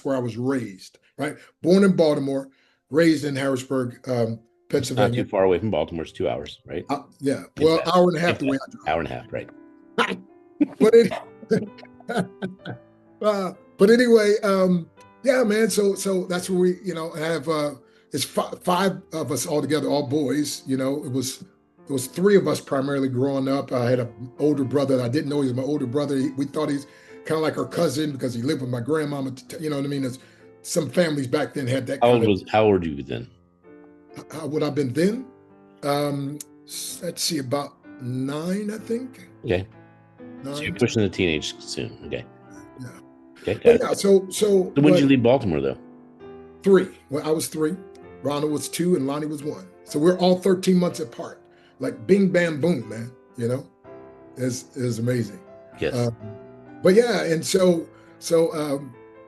where I was raised, right? Born in Baltimore, raised in Harrisburg, It's not Pennsylvania. too far away from Baltimore. It's 2 hours, right? Yeah, If well, that. hour and a half If the way that. Hour and a half, right? I drive. But it, but anyway, yeah, man. So that's where we, have it's five of us all together, all boys. It was three of us primarily growing up. I had an older brother that I didn't know he was my older brother. We thought he's kind of like our cousin because he lived with my grandmama. You know what I mean? There's some families back then had that kind of. How old were you then? How would I've been then? Um, let's see, about 9, I think. Okay. So you're 9, 10. pushing the teenage soon. Okay. Yeah. Okay. Got But it. yeah, so So when did you but leave Baltimore though? 3. Well, I was 3. Ronald was 2, and Lonnie was 1. So we're all 13 months apart. Like bing, bam, boom, man. It's amazing. Yes. Um, but yeah, and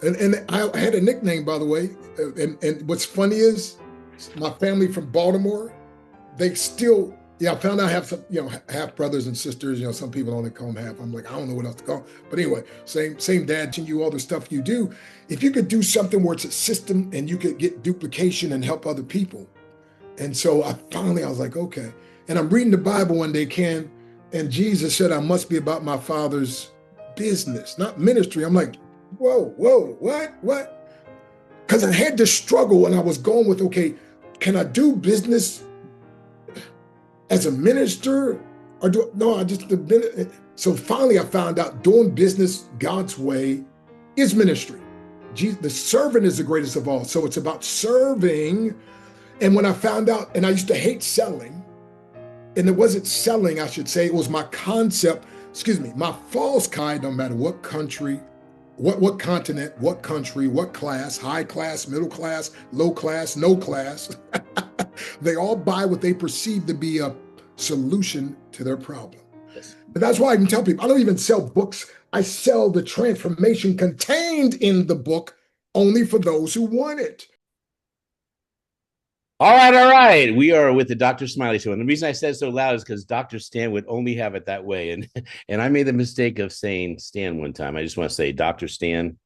and I had a nickname, by the way. And what's funny is my family from Baltimore, they still, I found out I have some, half brothers and sisters. Some people only call them half. I'm like, I don't know what else to call them. But anyway, same dad teaching you all the stuff you do. If you could do something where it's a system and you could get duplication and help other people. And so I was like, okay. And I'm reading the Bible one day, Ken, and Jesus said, I must be about my Father's business, not ministry. I'm like, whoa, what? Because I had this struggle and I was going with, okay, can I do business as a minister or so finally I found out doing business God's way is ministry. The servant is the greatest of all. So it's about serving. And when I found out, and I used to hate selling, and it wasn't selling, I should say, it was my concept, my false kind, no matter what country, what continent, what country, what class, high class, middle class, low class, no class. They all buy what they perceive to be a solution to their problem. Yes. But that's why I can tell people, I don't even sell books. I sell the transformation contained in the book only for those who want it. All right. We are with the Dr. Smiley Show. And the reason I said so loud is because Dr. Stan would only have it that way. And I made the mistake of saying Stan one time. I just want to say, Dr. Stan,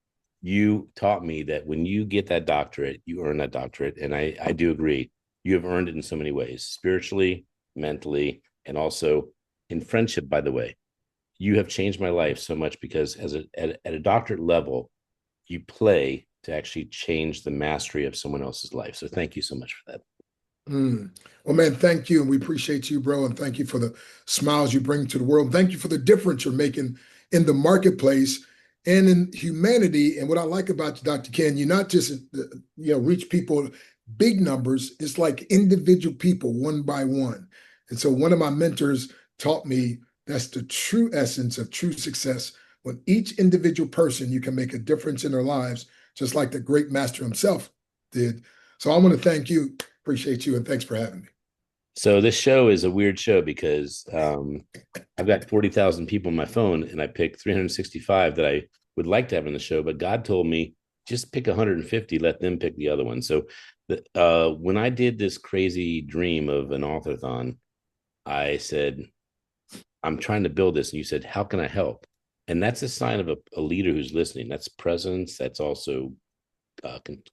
you taught me that when you get that doctorate, you earn that doctorate. And I do agree. You have earned it in so many ways, spiritually, mentally, and also in friendship, by the way. You have changed my life so much because at a doctorate level, you play to actually change the mastery of someone else's life. So thank you so much for that. Well, man, thank you. And we appreciate you, bro. And thank you for the smiles you bring to the world. Thank you for the difference you're making in the marketplace and in humanity. And what I like about you, Dr. Ken, you not just, reach people, big numbers. It's like individual people, one by one. And so one of my mentors taught me that's the true essence of true success. When each individual person, you can make a difference in their lives, just like the great master himself did. So I want to thank you, appreciate you, and thanks for having me. So this show is a weird show because I've got 40,000 people on my phone and I picked 365 that I would like to have in the show, but God told me just pick 150, let them pick the other one. So when I did this crazy dream of an authorathon, I said, I'm trying to build this. And you said, how can I help? And that's a sign of a leader who's listening. That's presence. That's also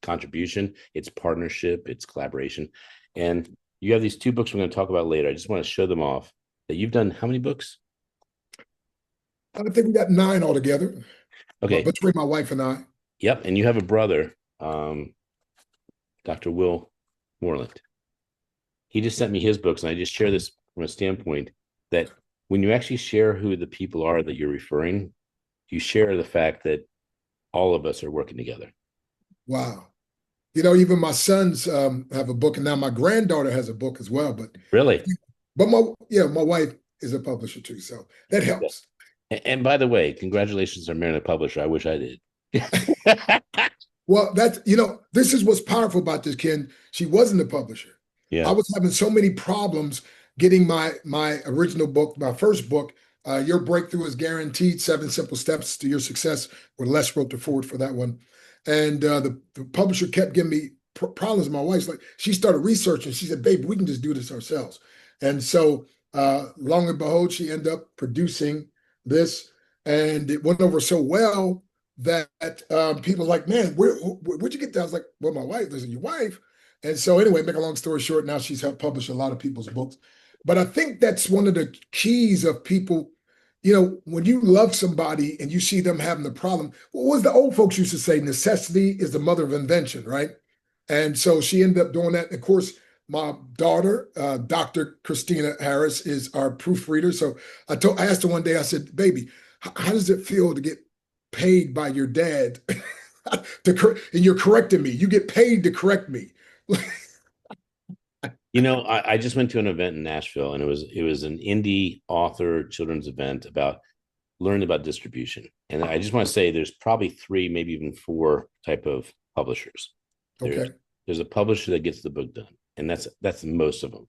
contribution. It's partnership. It's collaboration. And you have these 2 books we're going to talk about later. I just want to show them off. That you've done how many books? I think we got 9 altogether. Okay. Between my wife and I. Yep. And you have a brother, Dr. Will Moreland. He just sent me his books, and I just share this from a standpoint that when you actually share who the people are that you're referring, you share the fact that all of us are working together. Wow. Even my sons have a book, and now my granddaughter has a book as well. But really, my wife is a publisher too, so that helps. And by the way, congratulations on marrying a publisher. I wish I did. Well, this is what's powerful about this, Ken. She wasn't a publisher. Yeah, I was having so many problems getting my original book, my first book. Your Breakthrough is Guaranteed: 7 Simple Steps to Your Success, where Les wrote the foreword for that one. And the publisher kept giving me problems. My wife's like, she started researching. She said, babe, we can just do this ourselves. And so long and behold, she ended up producing this. And it went over so well that people are like, man, where'd you get that? I was like, well, my wife. They said, your wife. And so anyway, make a long story short, now she's helped publish a lot of people's books. But I think that's one of the keys of people, when you love somebody and you see them having the problem, what was the old folks used to say, necessity is the mother of invention, right? And so she ended up doing that. And of course, my daughter, Dr. Christina Harris, is our proofreader. So I asked her one day, I said, baby, how does it feel to get paid by your dad and you're correcting me? You get paid to correct me. I just went to an event in Nashville, and it was an indie author children's event about learning about distribution. And I just want to say there's probably three, maybe even four type of publishers. There's Okay. there's a publisher that gets the book done, and that's most of them.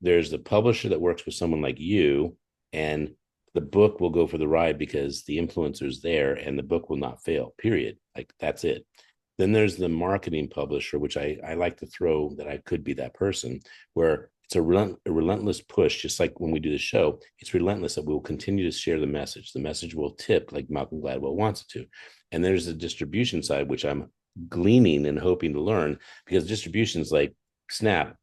There's the publisher that works with someone like you, and the book will go for the ride because the influencer's there, and the book will not fail. Period. Like that's it. Then there's the marketing publisher, which I like to throw that I could be that person, where it's a relentless push, just like when we do the show, it's relentless that we will continue to share the message. The message will tip like Malcolm Gladwell wants it to. And there's the distribution side, which I'm gleaning and hoping to learn, because distribution is like snap.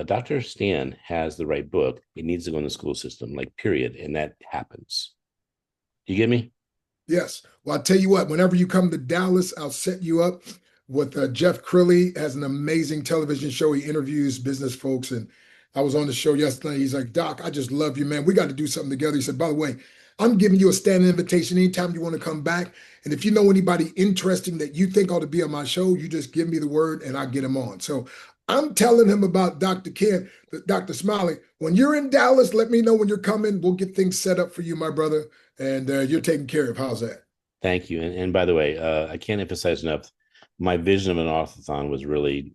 Dr. Stan has the right book. It needs to go in the school system, like period. And that happens. You get me? Yes. Well, I'll tell you what, whenever you come to Dallas, I'll set you up with Jeff Crilly. Has an amazing television show. He interviews business folks. And I was on the show yesterday. He's like, Doc, I just love you, man. We got to do something together. He said, by the way, I'm giving you a standing invitation anytime you want to come back. And if you know anybody interesting that you think ought to be on my show, you just give me the word and I'll get him on. So I'm telling him about Dr. Ken, Dr. Smiley. When you're in Dallas, let me know when you're coming. We'll get things set up for you, my brother, and you're taken care of. How's that? Thank you. And by the way, I can't emphasize enough. My vision of an authothon was really,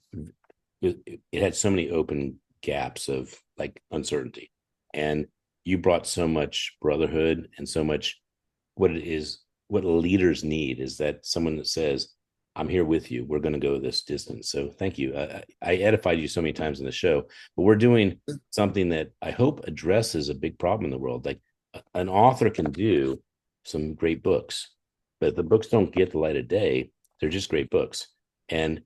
it had so many open gaps of like uncertainty. And you brought so much brotherhood and so much what it is, what leaders need is that someone that says, I'm here with you. We're going to go this distance. So thank you. I edified you so many times in the show, but we're doing something that I hope addresses a big problem in the world. Like an author can do some great books, but the books don't get the light of day. They're just great books. And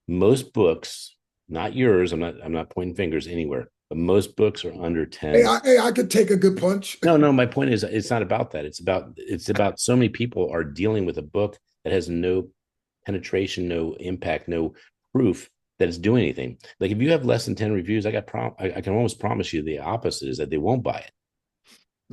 most books, not yours, I'm not pointing fingers anywhere, but most books are under 10. Hey, I could take a good punch. No, my point is it's not about that. It's about so many people are dealing with a book that has no penetration, no impact, no proof that it's doing anything. Like if you have less than 10 reviews, I can almost promise you the opposite is that they won't buy it.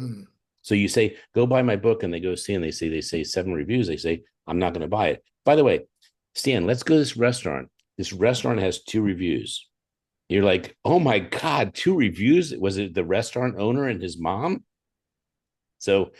Mm. So you say, go buy my book, and they go see, and they say 7 reviews. They say, I'm not going to buy it. By the way, Stan, let's go to this restaurant. This restaurant has 2 reviews. You're like, oh my God, 2 reviews? Was it the restaurant owner and his mom? So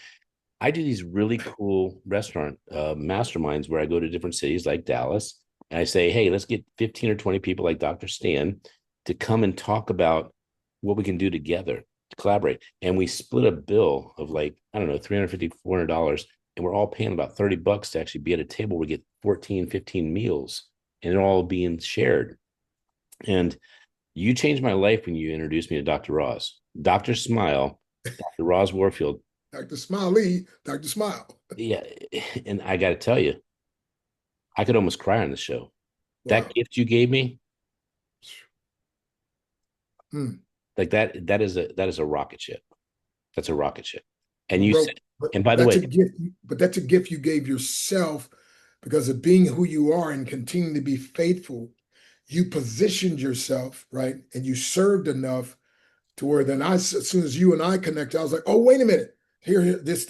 I do these really cool restaurant masterminds where I go to different cities like Dallas, and I say, hey, let's get 15 or 20 people like Dr. Stan to come and talk about what we can do together to collaborate. And we split a bill of like, I don't know, $350, $400, and we're all paying about $30 to actually be at a table where we get 14, 15 meals, and they're all being shared. And you changed my life when you introduced me to Dr. Roz, Dr. Smile, Dr. Roz Warfield. Dr. Smiley, Dr. Smile. Yeah. And I got to tell you, I could almost cry on the show. Wow. That gift you gave me, Mm. like that is a rocket ship. That's a rocket ship. And Well, you bro, said, and by the that's way, a gift, but that's a gift you gave yourself because of being who you are and continuing to be faithful. You positioned yourself, right? And you served enough to where then as soon as you and I connected, I was like, oh, wait a minute. Here, this.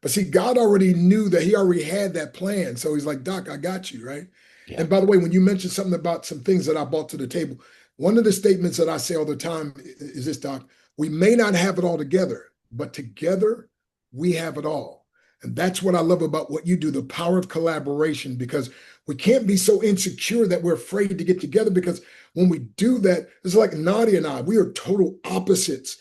But see, God already knew that he already had that plan. So he's like, Doc, I got you, right? yeah, And by the way, when you mentioned something about some things that I brought to the table, one of the statements that I say all the time is this, Doc, we may not have it all together, but together we have it all. And that's what I love about what you do, the power of collaboration, because we can't be so insecure that we're afraid to get together because when we do that, it's like Nadia and I, we are total opposites,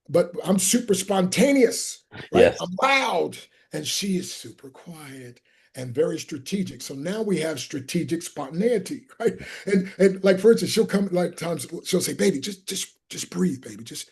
but I'm super spontaneous, right? yes, I'm loud, and she is super quiet and very strategic. So now we have strategic spontaneity, right? And like for instance, she'll come like times she'll say, "Baby, just breathe, baby, just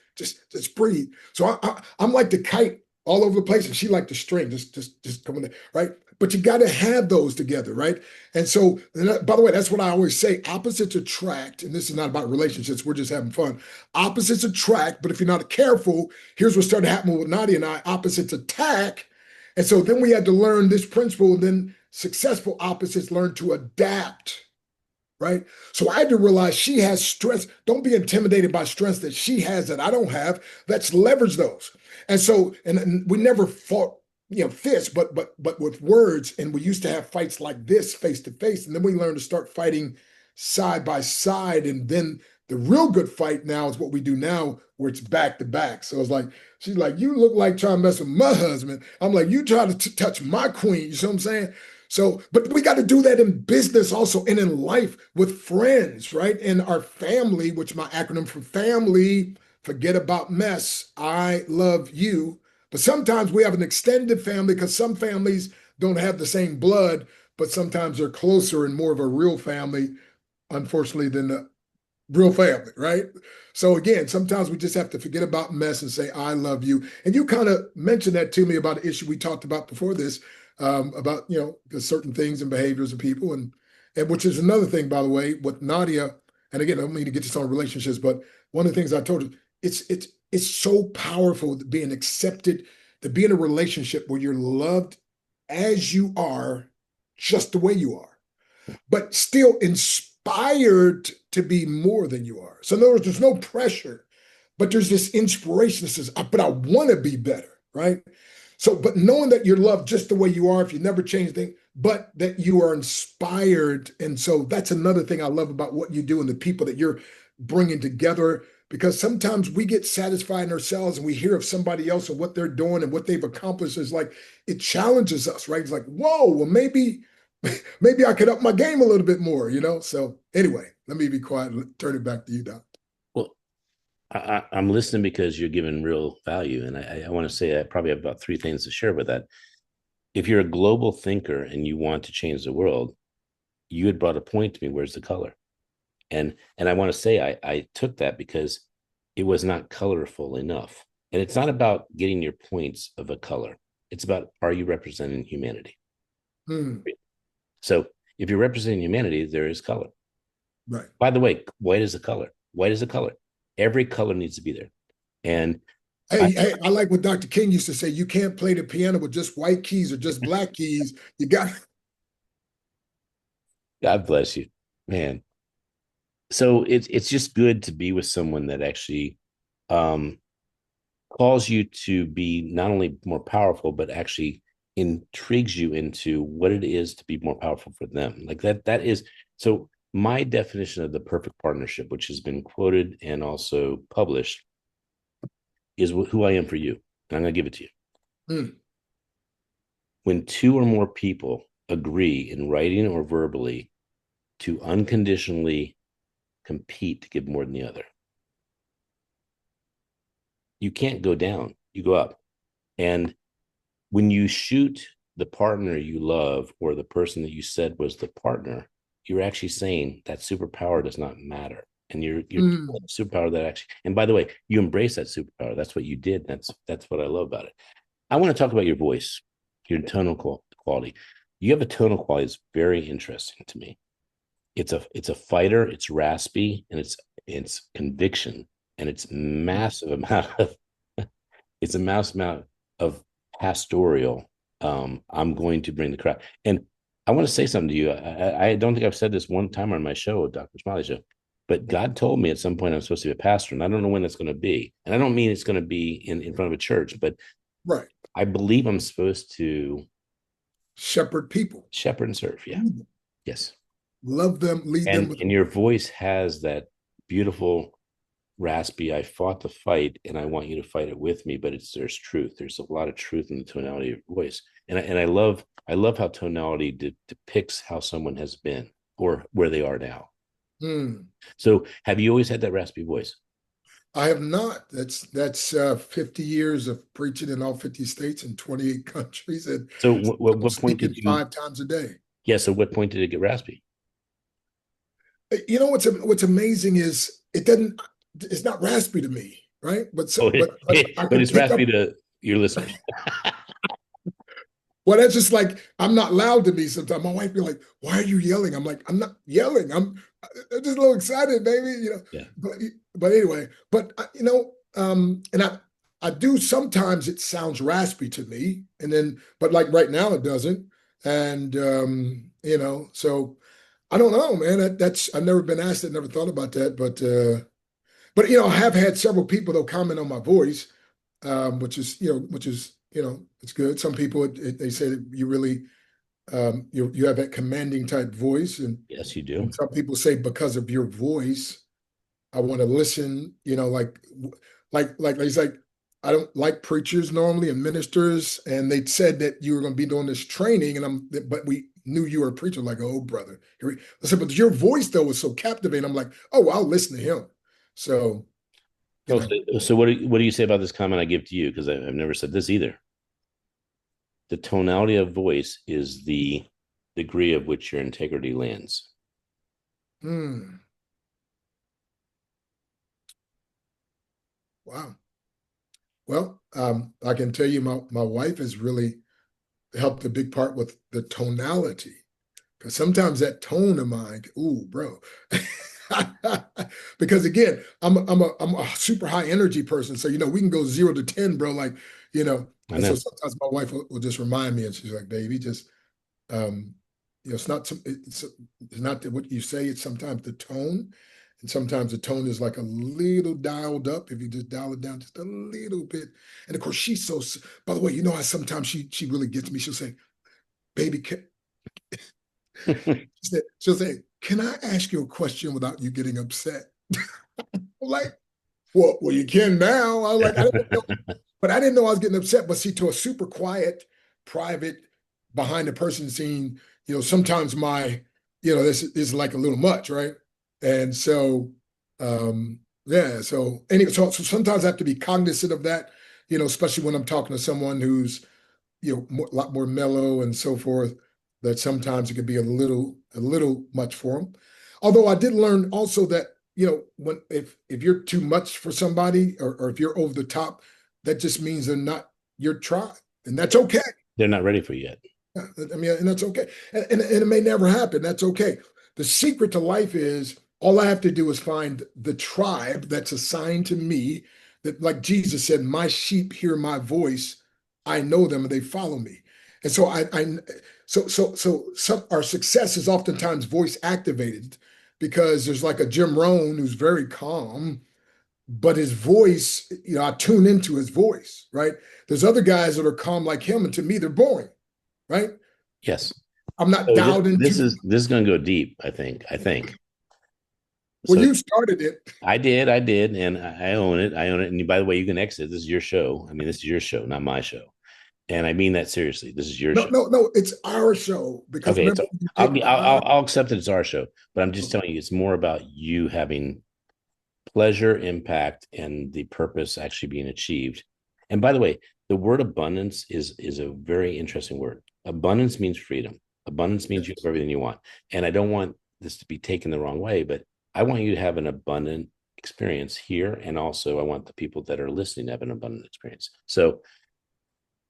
breathe." So I'm like the kite all over the place, and she like the string, just coming there, right? but you got to have those together, right? And so, by the way, that's what I always say: opposites attract. And this is not about relationships; we're just having fun. Opposites attract, but if you're not careful, here's what started happening with Nadia and I: opposites attack. And so then we had to learn this principle. And then successful opposites learn to adapt, right? So I had to realize she has strengths. Don't be intimidated by strengths that she has that I don't have. Let's leverage those. And so, and we never fought, fists, but with words. And we used to have fights like this, face to face. And then we learned to start fighting side by side. And then the real good fight now is what we do now, where it's back to back. So it's like, she's like, you look like trying to mess with my husband. I'm like, you try to touch my queen. You see what I'm saying? So, but we got to do that in business also and in life with friends, right? In our family, which my acronym for family, forget about mess. I love you. But sometimes we have an extended family because some families don't have the same blood, but sometimes they're closer and more of a real family, unfortunately, than the real family, right? So again, sometimes we just have to forget about mess and say, I love you. And you kind of mentioned that to me about an issue we talked about before this, about, the certain things and behaviors of people. And which is another thing, by the way, with Nadia, and again, I don't mean to get this on relationships, but one of the things I told her, it's so powerful being accepted, to be in a relationship where you're loved as you are, just the way you are, but still inspired to be more than you are. So in other words, there's no pressure, but there's this inspiration that says, but I want to be better, right? So, but knowing that you're loved just the way you are, if you never change things, but that you are inspired. And so that's another thing I love about what you do and the people that you're bringing together, because sometimes we get satisfied in ourselves and we hear of somebody else and what they're doing and what they've accomplished. Is like, it challenges us, right? It's like, whoa, well, maybe I could up my game a little bit more. So anyway, let me be quiet and turn it back to you, Doc. Well, I'm listening because you're giving real value. And I want to say I probably have about 3 things to share with that. If you're a global thinker and you want to change the world, you had brought a point to me. Where's the color? And I want to say I took that because it was not colorful enough. And it's not about getting your points of a color. It's about, are you representing humanity? Hmm. So if you're representing humanity, there is color. Right. By the way, white is a color. White is a color. Every color needs to be there. And Hey, I like what Dr. King used to say: you can't play the piano with just white keys or just black keys. You got. God bless you, man. So it's just good to be with someone that actually um, calls you to be not only more powerful, but actually intrigues you into what it is to be more powerful for them. Like that is so my definition of the perfect partnership, which has been quoted and also published, is who I am for you. And I'm going to give it to you. Hmm. When 2 or more people agree in writing or verbally to unconditionally compete to give more than the other, you can't go down, you go up. And when you shoot the partner you love or the person that you said was the partner, you're actually saying that superpower does not matter. And you're Hmm. superpower that actually, and by the way, you embrace that superpower. That's what you did. That's what I love about it. I want to talk about your voice, your tonal quality. You have a tonal quality that's very interesting to me. It's a fighter, it's raspy, and it's conviction, and it's massive amount of it's a massive amount of pastoral. I'm going to bring the crowd. And I want to say something to you. I don't think I've said this one time on my show, Dr. Smiley Show, but God told me at some point I'm supposed to be a pastor, and I don't know when that's going to be. And I don't mean it's going to be in front of a church, but Right. I believe I'm supposed to Shepherd people. shepherd and serve. Yeah. Yes. Love them, lead them with. And your voice has that beautiful raspy, I fought the fight and I want you to fight it with me, but there's truth. There's a lot of truth in the tonality of your voice. And I love how tonality depicts how someone has been or where they are now. Hmm. So have you always had that raspy voice? I have not. That's 50 years of preaching in all 50 states and 28 countries, and So I'm what point speaking did you, 5 times a day. yeah, so what point did it get raspy? You know what's amazing is it's not raspy to me, right? But Oh, so but I but can it's pick up. raspy to your listeners. Well, that's just like I'm not loud to me sometimes. My wife be like, "Why are you yelling?" I'm like, "I'm not yelling. I'm just a little excited, baby." Yeah. But anyway, and I do sometimes it sounds raspy to me, and then but like right now it doesn't, and so I don't know, man. That's I've never been asked it, never thought about that, but I have had several people though comment on my voice, which is it's good. Some people they say that you really you have that commanding type voice, Yes, you do. and some people say because of your voice, I want to listen. Like he's like I don't like preachers normally and ministers, and they said that you were going to be doing this training, but we knew you were a preacher. Like, oh brother, I said, but your voice though was so captivating. I'm like, oh, well, I'll listen to him. So you Oh, know. so what do you say about this comment I give to you? Because I've never said this either. The tonality of voice is the degree of which your integrity lands. Hmm. Wow. Well, I can tell you my wife has really helped a big part with the tonality. Because sometimes that tone of mine, ooh, bro. Because again, I'm a super high energy person. So, we can go 0 to 10, bro. Like, I and so know. sometimes my wife will just remind me and she's like, baby, just um, it's not what you say, it's sometimes the tone. And sometimes the tone is like a little dialed up if you just dial it down just a little bit. And of course, she's by the way, how sometimes she really gets me. She'll say, baby, she'll say, can I ask you a question without you getting upset? I'm like, well, you can now. I was like, I didn't know, but I didn't know I was getting upset. But see, to a super quiet, private, behind the person scene, sometimes this is like a little much, right? And so, yeah. So anyway, so sometimes I have to be cognizant of that, especially when I'm talking to someone who's a lot more mellow and so forth, that sometimes it can be a little much for them. Although I did learn also that when if you're too much for somebody, or if you're over the top, that just means they're not your tribe, and that's okay. They're not ready for you yet. I mean, and that's okay. And it may never happen. That's okay. The secret to life is all I have to do is find the tribe that's assigned to me. That, like Jesus said, my sheep hear my voice. I know them and they follow me. And so so some our success is oftentimes voice activated, because there's like a Jim Rohn who's very calm, but his voice, I tune into his voice, right? There's other guys that are calm like him, and to me, they're boring, right? Yes. I'm not So dialed this into. is going to go deep. I think. Well, So you started it. I did, and I own it. I own it. And by the way, you can exit. This is your show. I mean, this is your show, not my show. And I mean that seriously. This is your No, show. no, no. It's our show, because Okay, remember you I'll take be pride. I'll accept that it's our show, but I'm just telling you, it's more about you having pleasure, impact, and the purpose actually being achieved. And by the way, the word abundance is a very interesting word. Abundance means freedom. Abundance means you Yes. have everything you want. And I don't want this to be taken the wrong way, but I want you to have an abundant experience here. And also I want the people that are listening to have an abundant experience. So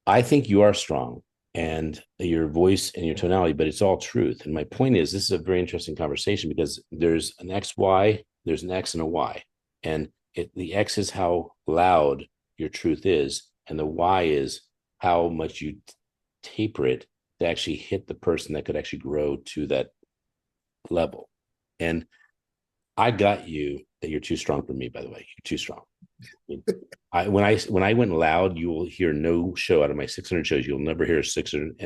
I think you are strong, and your voice and your tonality, but it's all truth. And my point is, this is a very interesting conversation because there's an XY, there's an X and a Y. And the X is how loud your truth is, and the Y is how much you taper it to actually hit the person that could actually grow to that level. And I got you that you're too strong for me, by the way. You're too strong. When I went loud, you will hear no show out of my 600 shows. You'll never hear 600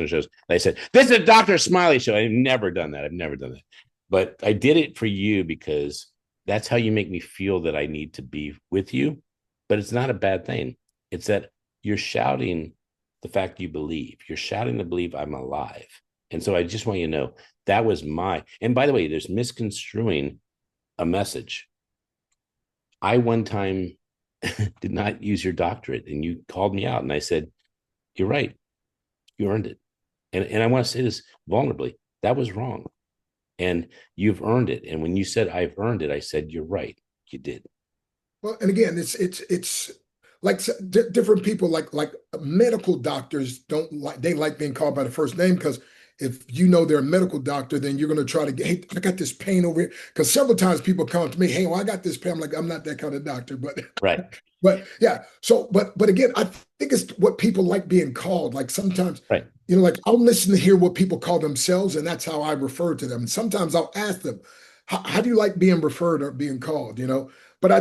shows. And I said, "This is Dr. Smiley Show." I've never done that. I've never done that. But I did it for you because that's how you make me feel that I need to be with you. But it's not a bad thing. It's that you're shouting the fact you believe. You're shouting to believe I'm alive. And so I just want you to know that was and by the way, there's misconstruing a message. I one time did not use your doctorate, and you called me out, and I said, "You're right. You earned it." And I want to say this vulnerably, that was wrong. And you've earned it. And when you said I've earned it, I said, "You're right. You did." Well, and again, it's like different people, like medical doctors don't like, they like being called by the first name because if you know they're a medical doctor, then you're going to try to get, hey, I got this pain over here. Because several times people come to me, hey, well, I got this pain. I'm like, I'm not that kind of doctor, but Right. but yeah. So, but again, I think it's what people like being called. Like sometimes, Right. like I'll listen to hear what people call themselves, and that's how I refer to them. And sometimes I'll ask them, how do you like being referred or being called? But I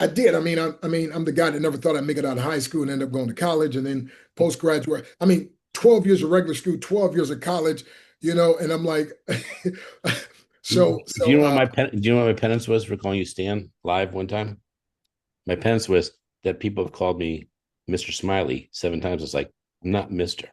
did. I mean, I'm the guy that never thought I'd make it out of high school and end up going to college and then postgraduate. I mean, 12 years of regular school, 12 years of college, and I'm like, Do so you so know what do you know what my penance was for calling you Stan live one time? My penance was that people have called me Mr. Smiley 7 times. It's like, I'm not Mr.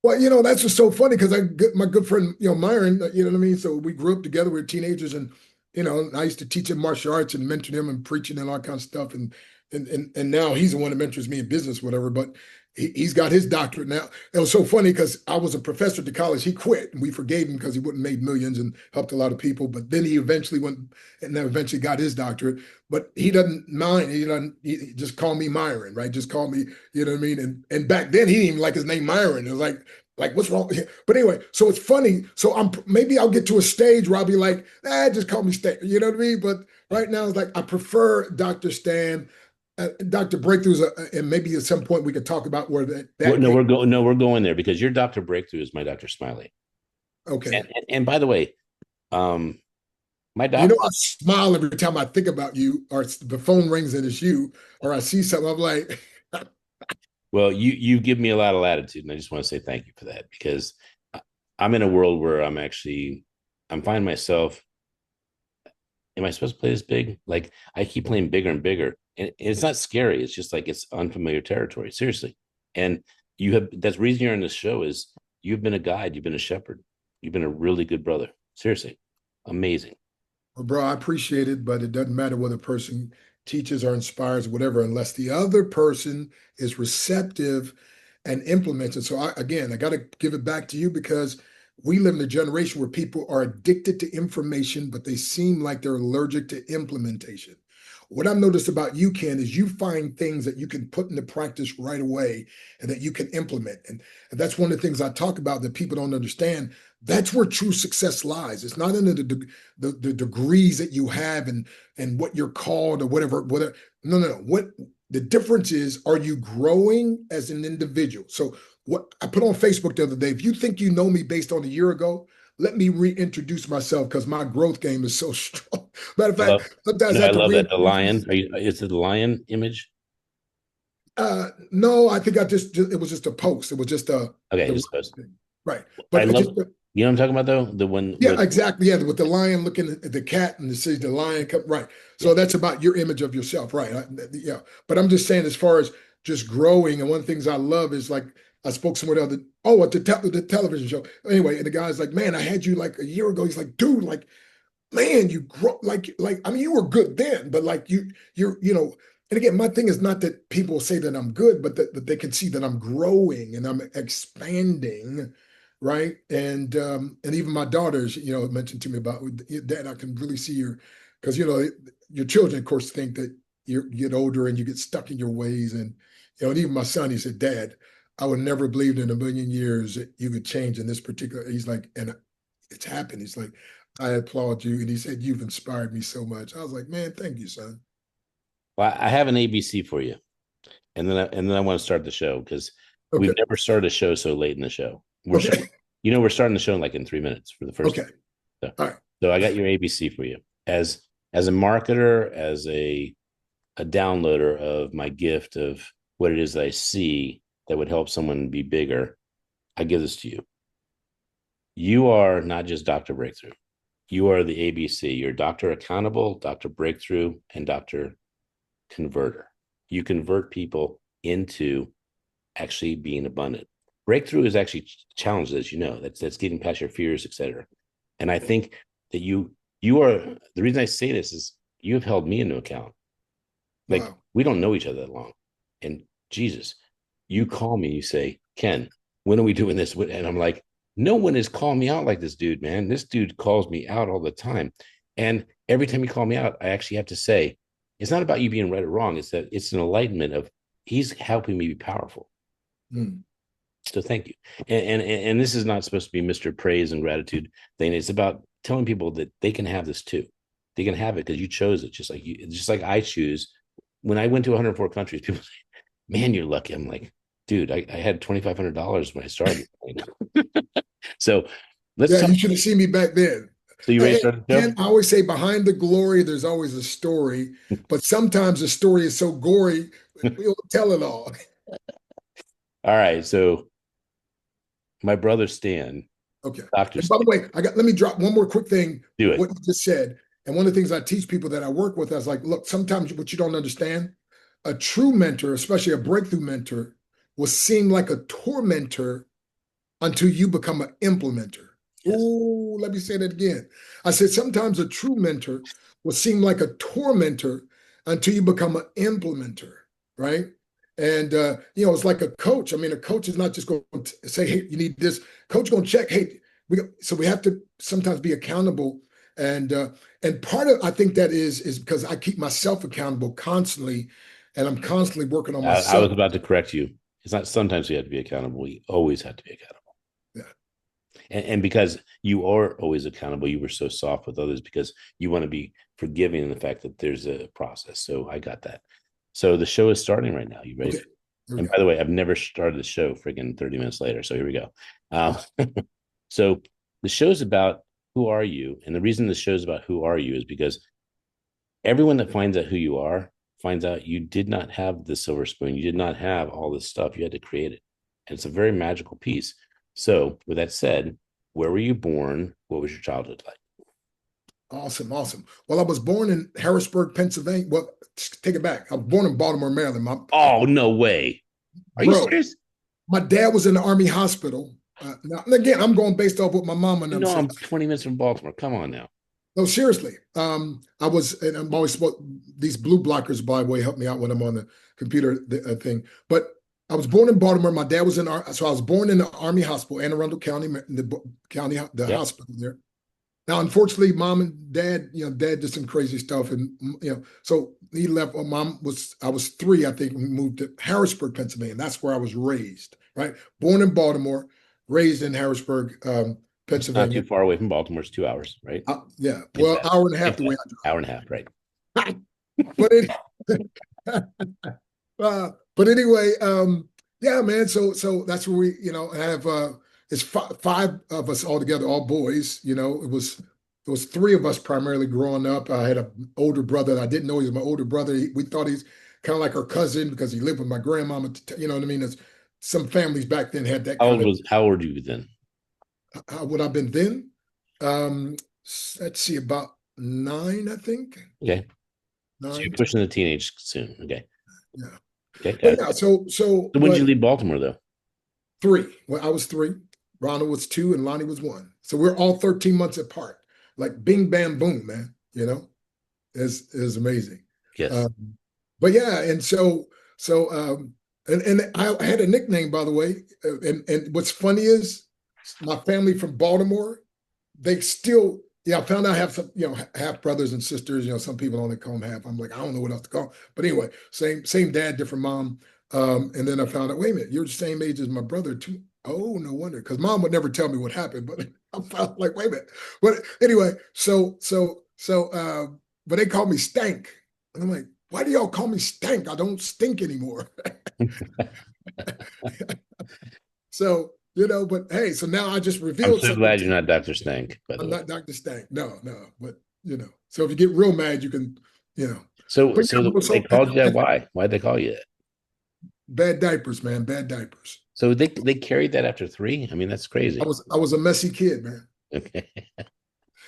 well, that's just so funny because my good friend, Myron, you know what I mean? So we grew up together, we were teenagers, and I used to teach him martial arts and mentor him and preaching and all kinds of stuff. And now he's the one that mentors me in business, whatever. But he's got his doctorate now. It was so funny because I was a professor at the college. He quit and we forgave him because he wouldn't made millions and helped a lot of people. But then he eventually went and then eventually got his doctorate. But he doesn't mind. He just call me Myron, right? Just call me, you know what I mean? And back then he didn't even like his name Myron. It was like what's wrong here? But anyway, so it's funny. So maybe I'll get to a stage where I'll be like, just call me Stan. You know what I mean? But right now it's like I prefer Dr. Stan. Dr. Breakthroughs, and maybe at some point we could talk about where that No, came. we're going there because your Dr. Breakthrough is my Dr. Smiley. Okay. And by the way, um, my doctor. I smile every time I think about you, or the phone rings and it's you, or I see something. I'm like, Well, you give me a lot of latitude, and I just want to say thank you for that because I'm in a world where I'm finding myself. Am I supposed to play this big? Like I keep playing bigger and bigger, and it's not scary. It's just like it's unfamiliar territory. Seriously, and you have that's the reason you're on this show is you've been a guide, you've been a shepherd, you've been a really good brother. Seriously, amazing. well, bro, I appreciate it, but it doesn't matter whether a person teaches or inspires or whatever, unless the other person is receptive and implements it. So I got to give it back to you because we live in a generation where people are addicted to information, but they seem like they're allergic to implementation. What I've noticed about you, Ken, is you find things that you can put into practice right away and that you can implement. And that's one of the things I talk about that people don't understand. That's where true success lies. It's not in the degrees that you have and what you're called or whatever. No, no, no. What the difference is, are you growing as an individual? So what I put on Facebook the other day, if you think you know me based on a year ago, let me reintroduce myself because my growth game is so strong. Matter of I love, fact, sometimes I I have to love that the reintroduce lion. myself. Is it the lion image? No, I think it was just a post. It was just Okay, the just those. right. I But it love. just You know what I'm talking about though? The one yeah, where exactly. Yeah, with the lion looking at the cat and the lion come right. yeah. So that's about your image of yourself, right? Yeah. But I'm just saying, as far as just growing, and one of the things I love is like I spoke somewhere the other. Oh, at the television show. Anyway, and the guy's like, "Man, I had you like a year ago." He's like, "Dude, like, man, you grow like. I mean, you were good then, but like you're. And again, my thing is not that people say that I'm good, but that they can see that I'm growing and I'm expanding, right? And even my daughters, mentioned to me about, Dad, I can really see because your children, of course, think that you get older and you get stuck in your ways, and even my son, he said, Dad, I would never believed in a million years that you could change in this particular. He's like, and it's happened. He's like, I applaud you, and he said, you've inspired me so much. I was like, man, thank you, son. Well, I have an ABC for you, and then I want to start the show because we've Okay, never started a show so late in the show. okay, We're starting the show in like in 3 minutes for the first okay. time. So, All right. so I got your ABC for you as a marketer, as a downloader of my gift of what it is that I see that would help someone be bigger. I give this to you. You are not just Dr. Breakthrough. You are the ABC. You're Dr. Accountable, Dr. Breakthrough, and Dr. Converter. You convert people into actually being abundant. Breakthrough is actually challenges, as you know. That's getting past your fears, etc. And I think that you are the reason I say this is you have held me into account. Like Wow. we don't know each other that long. And Jesus, you call me, you say, Ken, when are we doing this? And I'm like, no one has called me out like this dude, man. This dude calls me out all the time. And every time you call me out, I actually have to say, It's not about you being right or wrong. It's that it's an enlightenment of he's helping me be powerful. Mm. So thank you. And this is not supposed to be Mr. Praise and gratitude thing. It's about telling people that they can have this too. They can have it because you chose it, just like I choose. When I went to 104 countries, people say, "Man, you're lucky." I'm like, dude, I had $2,500 when I started. So let's Yeah, talk. you should have seen me back then. So you ready to Hey, start the man, show? I always say behind the glory, there's always a story, but sometimes the story is so gory, we don't tell it all. All right. So my brother Stan, Okay. Dr. And by the Stan, way, let me drop one more quick thing, do it. what you just said. And one of the things I teach people that I work with, I was like, look, sometimes what you don't understand, a true mentor, especially a breakthrough mentor, will seem like a tormentor until you become an implementer. Yes. Ooh, let me say that again. I said sometimes a true mentor will seem like a tormentor until you become an implementer, right? And it's like a coach. I mean, a coach is not just going to say, "Hey, you need this." Coach going to check. Hey, we have to sometimes be accountable, and part of I think that is because I keep myself accountable constantly, and I'm constantly working on I myself. was about to correct you. It's not sometimes we have to be accountable. We always have to be accountable. Yeah. And because you are always accountable, you were so soft with others because you want to be forgiving in the fact that there's a process. So I got that. So the show is starting right now. You ready Okay. for? Here we And go. by the way, I've never started the show friggin' 30 minutes later. So here we go. Um, so the show's about who are you? And the reason the show's about who are you is because everyone that finds out who you are finds out you did not have the silver spoon. You did not have all this stuff. You had to create it. And it's a very magical piece. So, with that said, where were you born? What was your childhood like? Awesome, awesome. Well, I was born in Harrisburg, Pennsylvania. Well, take it back. I was born in Baltimore, Maryland. Oh, no way. Are you Bro, serious? my dad was in the Army hospital. Now, and again, I'm going based off what my mom and You them know, said. I'm 20 minutes from Baltimore. Come on now. No, seriously. I was, and I'm always these blue blockers, by the way, help me out when I'm on the computer thing. But I was born in Baltimore. My dad was so I was born in the Army hospital, Anne Arundel County, the Yep. hospital there. Now, unfortunately, mom and dad, dad did some crazy stuff, and so he left. Well, I was three, I think, when we moved to Harrisburg, Pennsylvania. That's where I was raised. Right, born in Baltimore, raised in Harrisburg, It's not Pennsylvania. too far away from Baltimore. It's 2 hours, right? Yeah, If well, that. hour and a half If the way that. I Hour and a half, right? drive. but it, but anyway, yeah, man. So that's where we, have it's five of us all together, all boys. It was three of us primarily growing up. I had an older brother that I didn't know he was my older brother. We thought he's kind of like our cousin because he lived with my grandmama. You know what I mean? Some families back then had that kind of. How old were you then? How would I've been then? Um, let's see, about nine, I think. Okay. So you're 9, 10. pushing the teenage soon. Okay. Yeah. Okay, But got it. yeah, so So when did you but leave Baltimore though? three. Well, I was three. Ronald was two, and Lonnie was one. So we're all 13 months apart. Like bing, bam, boom, man. Is amazing. Yes. Um, but yeah, and and I had a nickname, by the way. And what's funny is my family from Baltimore, they still, I found out I have some, half brothers and sisters. Some people only call them half. I'm like, I don't know what else to call them. But anyway, same dad, different mom. And then I found out, wait a minute, you're the same age as my brother too. Oh, no wonder, because mom would never tell me what happened. But I felt like, wait a minute. But anyway, but they call me Stank, and I'm like, why do y'all call me Stank? I don't stink anymore. So but hey, so now I just I'm revealed so something glad to you're you. not Dr. Stank, by the I'm way. not Dr. Stank. No, no. But so if you get real mad, you can, you know. So, But so yeah, they called you that. Why? Why'd they call you that? bad diapers, man. Bad diapers. So they carried that after three. I mean, that's I crazy. was I was a messy kid, man. Okay.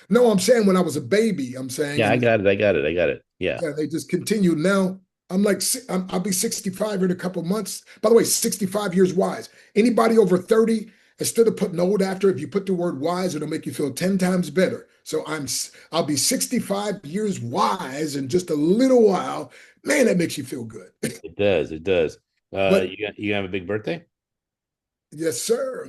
No, I'm saying when I was a baby, I'm saying, Yeah, I and got it. I got it. I got it. Yeah. yeah, they just continued. Now I'm like, I'll be 65 in a couple months. By the way, 65 years wise. Anybody over 30, instead of putting old after, if you put the word wise, it'll make you feel 10 times better. So I'll be 65 years wise in just a little while. Man, that makes you feel good. It does. It does. But You have a big birthday? yes, sir.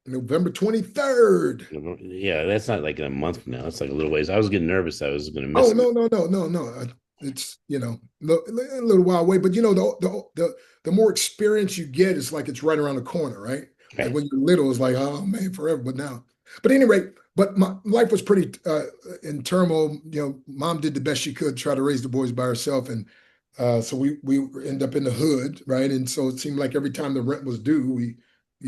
November 23rd. Yeah, that's not like in a month from now. It's like a little ways. I was getting nervous. I was going to Oh, miss it. no, no, no, no, no. it's a little while away, but the more experience you get, it's like it's right around the corner, right? Like Right. when you're little, it's like, oh man, forever. But now, but anyway, but my life was pretty in turmoil. Mom did the best she could, try to raise the boys by herself, and so we end up in the hood, right? And so it seemed like every time the rent was due, we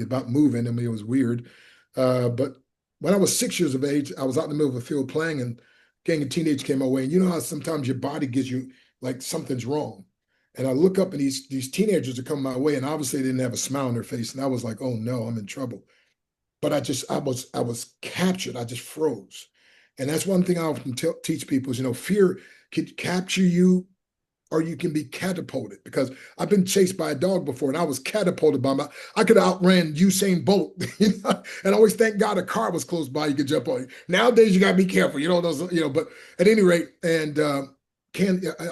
about moving. I mean, it was weird. But when I was 6 years of age, I was out in the middle of a field playing, and gang of teenage came my way. And you know how sometimes your body gives you like something's wrong. And I look up and these teenagers are coming my way, and obviously they didn't have a smile on their face. And I was like, oh no, I'm in trouble. But I was captured. I just froze. And that's one thing I often teach people is, fear could capture you or you can be catapulted, because I've been chased by a dog before and I was catapulted I could have outran Usain Bolt, and I always thank God a car was close by, you could jump on. Nowadays you gotta be careful, but at any rate, and I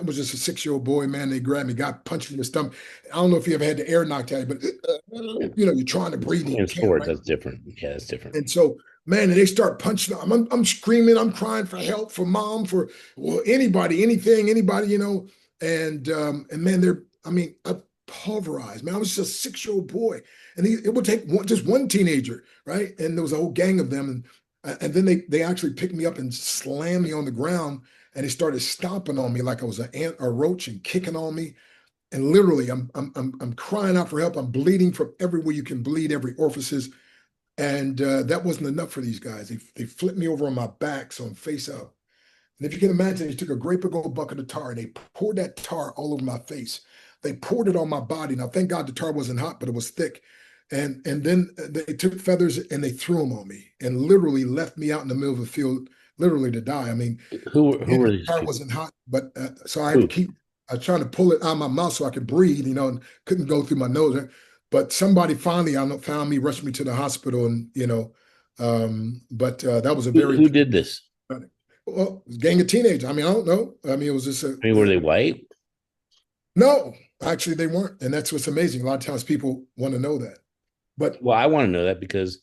was just a 6-year-old boy, man. They grabbed me, got punched in the stomach. I don't know if you ever had the air knocked out of you, Yeah. but you're trying to breathe and you In can't, sports, right? that's different. Yeah, that's different. And so, man, and they start punching. I'm screaming. I'm crying for help, for mom, for anybody, anything, anybody. And man, I pulverized. Man, I was just a 6-year-old boy, and it would take just one teenager, right? And there was a whole gang of them, and then they actually picked me up and slammed me on the ground, and they started stomping on me like I was an ant or a roach and kicking on me. And literally, I'm crying out for help. I'm bleeding from everywhere you can bleed, every orifices. And that wasn't enough for these guys. They flipped me over on my back, so I'm face up. And if you can imagine, they took a great big old bucket of tar and they poured that tar all over my face. They poured it on my body. Now, thank God the tar wasn't hot, but it was thick. And then they took feathers and they threw them on me and literally left me out in the middle of the field, literally to die. I mean, Who and were the these tar people? wasn't hot, but so I had to Who? keep. I was trying to pull it out of my mouth so I could breathe, and couldn't go through my nose. But somebody finally, I know, found me, rushed me to the hospital, and but that was a Who, very who did this? well, gang of teenagers. I mean, I don't know. I mean, it was just I mean, were they white? no. Actually, they weren't, and that's what's amazing. A lot of times people want to know that, but Well, I want to know that because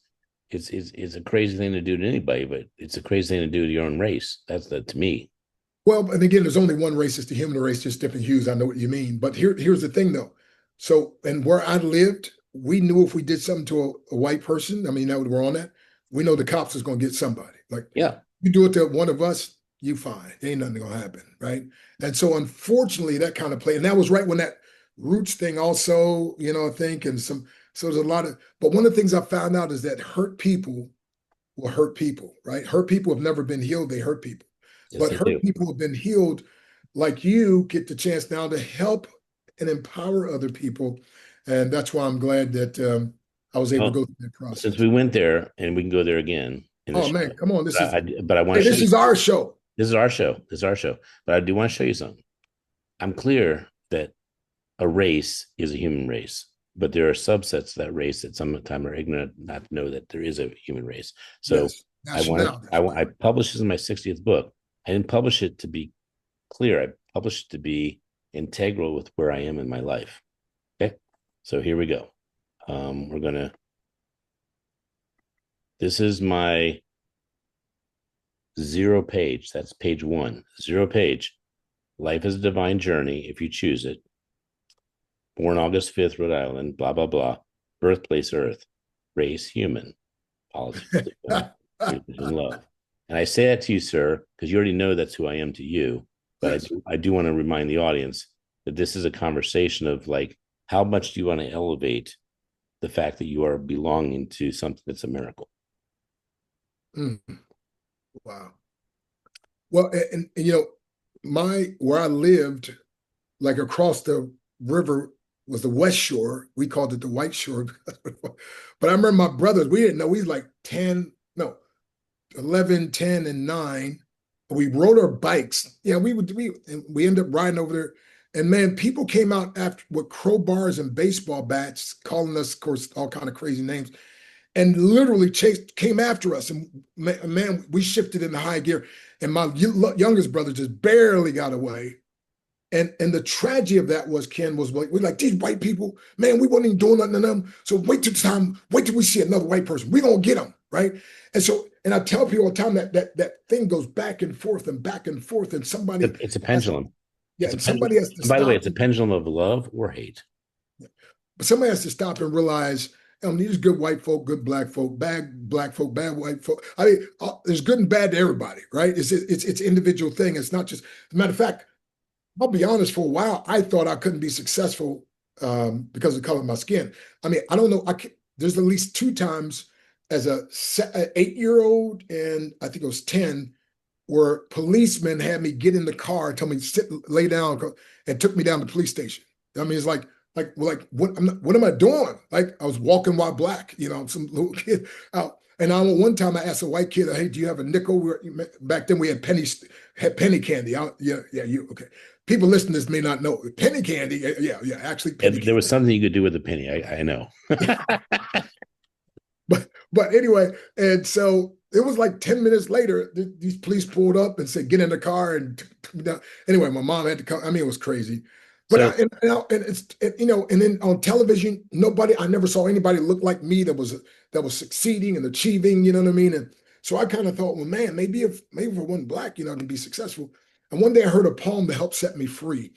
it's a crazy thing to do to anybody, but it's a crazy thing to do to your own race. That's that to me. well, and again, there's only one race. It's the human race, just different hues. I know what you mean, but here's the thing, though. So, and where I lived, we knew if we did something to a white person, I mean, that we're on that. We know the cops is going to get somebody. Like Yeah. you do it to one of us, you fine. Ain't nothing going to happen, right? And so, unfortunately, that kind of play, and that was right when that roots thing also, I think, and some. So there's a lot of. But one of the things I found out is that hurt people will hurt people, right? Hurt people have never been healed. They hurt people. Yes, But they hurt do. people have been healed, like you get the chance now to help and empower other people. And that's why I'm glad that I was able to Well, go through that since process. we went there and we can go there again in the Oh show, man, come on. but I want Hey, to show this you. is our show. This is our show. This is our show. But I do want to show you something. I'm clear that a race is a human race, but there are subsets of that race that sometimes are ignorant not to know that there is a human race. So Yes. I wanted National. That's I right. published this in my 60th book. I didn't publish it to be clear. I published it to be integral with where I am in my life. Okay. So here we go. We're gonna. This is my 0 page. That's page 1. 0 page. Life is a divine journey if you choose it. Born August 5th, Rhode Island, blah, blah, blah. Birthplace, Earth. Race, human. Politics, religion, love. And I say that to you, sir, because you already know that's who I am to you. But Yes. I do want to remind the audience that this is a conversation of like, how much do you want to elevate the fact that you are belonging to something that's a miracle? Mm, wow. Well, and where I lived, like across the river was the West Shore. We called it the White Shore. But I remember my brothers, we didn't know. We was like 10, no, 11, 10, and 9. We rode our bikes. Yeah, we ended up riding over there. And man, people came out after with crowbars and baseball bats, calling us, of course, all kind of crazy names, and literally came after us. And man, we shifted into high gear. And my youngest brother just barely got away. And the tragedy of that was, Ken, was like, we're like, these white people, man, we wasn't even doing nothing to them. So wait till we see another white person. We're gonna get them, right? And so, and I tell people all the time that thing goes back and forth and back and forth, and somebody It's a has pendulum. Yeah, It's a and pendulum. somebody has to And by the way, stop. it's a pendulum of love or hate. But somebody has to stop and realize, these good white folk, good black folk, bad white folk. I mean, there's good and bad to everybody, right? It's individual thing. It's not just. As a matter of fact, I'll be honest. For a while, I thought I couldn't be successful because of the color of my skin. I mean, I don't know. There's at least two times as a 8-year-old and I think it was 10 where policemen had me get in the car, tell me to sit, lay down, and took me down to the police station. I mean, it's like what what am I doing? Like I was walking while black, some little kid out. And I one time I asked a white kid, "Hey, do you have a nickel?" Back then we had penny candy. Yeah, you okay? People listening to this may not know penny candy. Yeah, actually penny And there candy. was something you could do with a penny. I know. But anyway, and so it was like 10 minutes later, these police pulled up and said, get in the car and took me down. Anyway, my mom had to come. I mean, it was crazy. But So and then on television, I never saw anybody look like me that was succeeding and achieving, you know what I mean? And so I kind of thought, well, man, maybe if I wasn't black, I can be successful. And one day I heard a poem that helped set me free.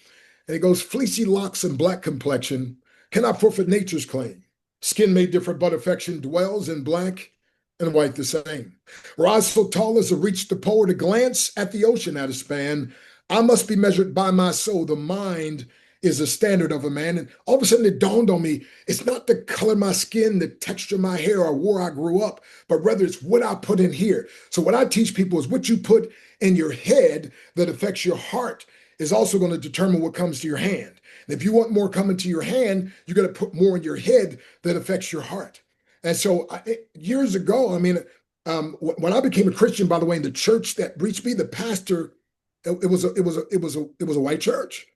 And it goes, fleecy locks and black complexion cannot forfeit nature's claim. Skin made different, but affection dwells in black and white the same. Rise so tall as to reach the pole, to glance at the ocean at a span. I must be measured by my soul. The mind is the standard of a man. And all of a sudden it dawned on me, it's not the color of my skin, the texture of my hair, or where I grew up, but rather it's what I put in here. So what I teach people is what you put in your head that affects your heart is also going to determine what comes to your hand. And if you want more coming to your hand, you got to put more in your head that affects your heart. And so years ago, I mean, when I became a Christian, by the way, in the church that reached me, the pastor, it was a white church,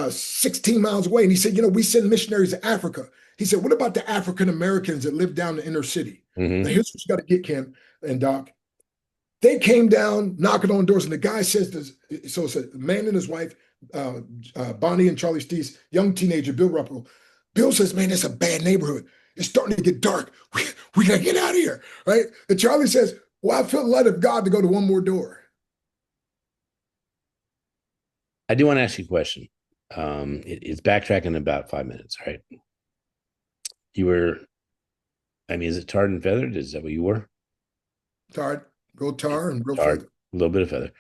16 miles away, and he said, we send missionaries to Africa. He said, what about the African Americans that live down in the inner city? Now here's what you got to get, Ken and Doc. They came down knocking on doors, and the guy says this. So it's a man and his wife, Bonnie and Charlie Steve's young teenager, Bill Ruppel. Bill says, man, it's a bad neighborhood. It's starting to get dark. We got to get out of here, right? And Charlie says, well, I feel the light of God to go to one more door. I do want to ask you a question. It's backtracking about 5 minutes, right? You were, I mean, is it tarred and feathered? Is that what you were? Tarred, real tar and real Tarred, feather. a little bit of feather.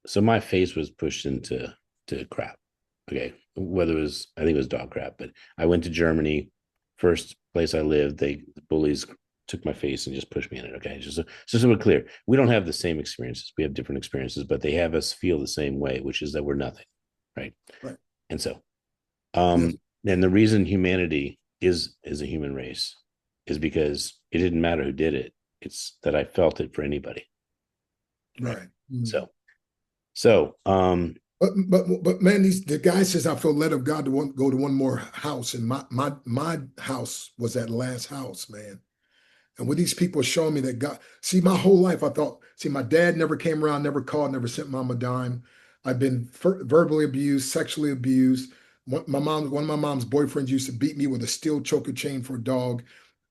So my face was pushed into crap. Okay, whether it was, I think it was dog crap, but I went to Germany, first place I lived. The bullies took my face and just pushed me in it. Okay, just so we're clear, we don't have the same experiences. We have different experiences, but they have us feel the same way, which is that we're nothing, right? Right. And so, Yes. and the reason humanity is a human race is because it didn't matter who did it. It's that I felt it for anybody. Right. So, But man, the guy says I feel led of God to go to one more house, and my house was that last house, man. And what these people are showing me that God, see, my whole life I thought, see, my dad never came around, never called, never sent mom a dime. I've been verbally abused, sexually abused. One of my mom's boyfriends used to beat me with a steel choker chain for a dog,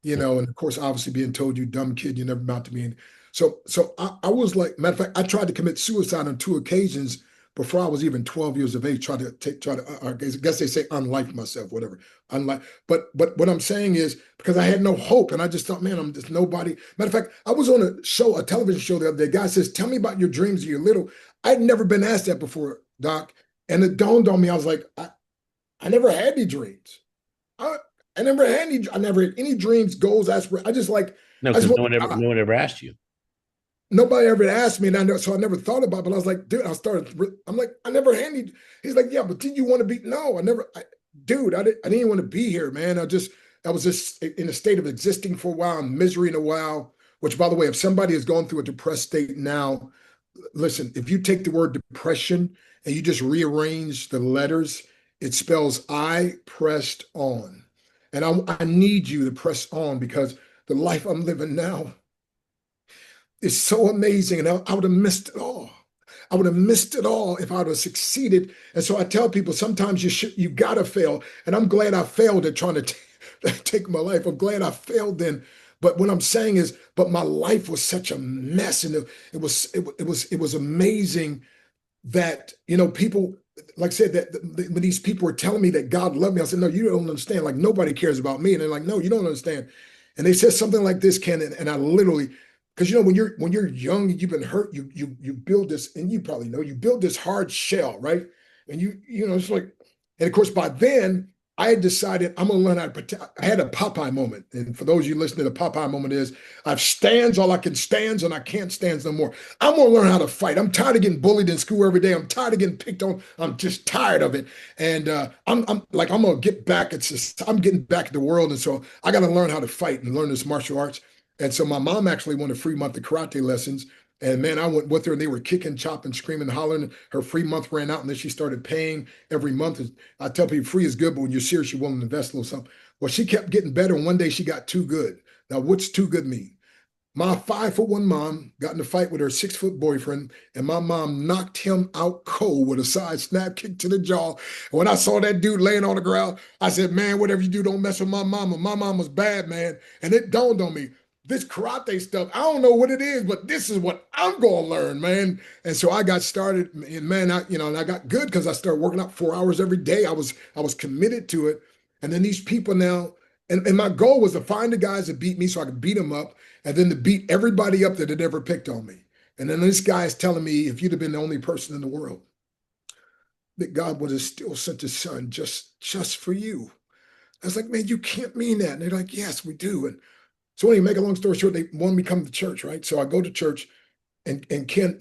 and of course, obviously being told, you dumb kid, you never amount to me. And so I was like, matter of fact, I tried to commit suicide on 2 occasions before I was even 12 years of age. I guess they say unlife myself, whatever. Unlife. But what I'm saying is because I had no hope, and I just thought, man, I'm just nobody. Matter of fact, I was on a television show the other day. The guy says, "Tell me about your dreams when you're little." I'd never been asked that before, Doc, and it dawned on me. I was like, I never had any dreams. I, I never had any. I never had any dreams, goals, aspirations. no, I just because want. no one ever asked you. Nobody ever asked me, and so I never thought about it. But I was like, dude, I'm like, I never had any. He's like, yeah, but did you want to be? No, dude, I didn't even want to be here, man. I was just in a state of existing for a while, and misery in a while. Which, by the way, if somebody is going through a depressed state now, listen, if you take the word depression and you just rearrange the letters, it spells I pressed on. And I need you to press on because the life I'm living now is so amazing. And I would have missed it all. I would have missed it all if I would have succeeded. And so I tell people sometimes you gotta fail. And I'm glad I failed at trying to take my life. I'm glad I failed then. But what I'm saying is, but my life was such a mess, and it was amazing that, people, like I said, that when these people were telling me that God loved me, I said, no, you don't understand. Like, nobody cares about me. And they're like, no, you don't understand. And they said something like this, Ken, and I literally, because when you're young and you've been hurt, you build this, and you probably know, you build this hard shell, right? And it's like, and of course, by then I had decided I'm gonna learn how to protect. I had a Popeye moment. And for those of you listening, the Popeye moment is I've stands all I can stands and I can't stands no more. I'm gonna learn how to fight. I'm tired of getting bullied in school every day. I'm tired of getting picked on. I'm just tired of it. And I'm like, I'm gonna get back. I'm getting back at the world. And so I gotta learn how to fight and learn this martial arts. And so my mom actually won a free month of karate lessons. And man, I went with her and they were kicking, chopping, screaming, hollering. Her free month ran out and then she started paying every month. I tell people free is good, but when you're serious, you're willing to invest a little something. Well, she kept getting better. And one day she got too good. Now, what's too good mean? My 5'1" mom got in a fight with her 6-foot boyfriend, and my mom knocked him out cold with a side snap kick to the jaw. And when I saw that dude laying on the ground, I said, man, whatever you do, don't mess with my mama. My mama's bad, man. And it dawned on me, this karate stuff, I don't know what it is, but this is what I'm going to learn, man. And so I got started, and man, and I got good because I started working out 4 hours every day. I was committed to it. And then these people now, and my goal was to find the guys that beat me so I could beat them up and then to beat everybody up that had ever picked on me. And then this guy is telling me, if you'd have been the only person in the world, that God would have still sent his son just for you. I was like, man, you can't mean that. And they're like, yes, we do. And so anyway, make a long story short, they wanted me to come to church, right? So I go to church and Ken,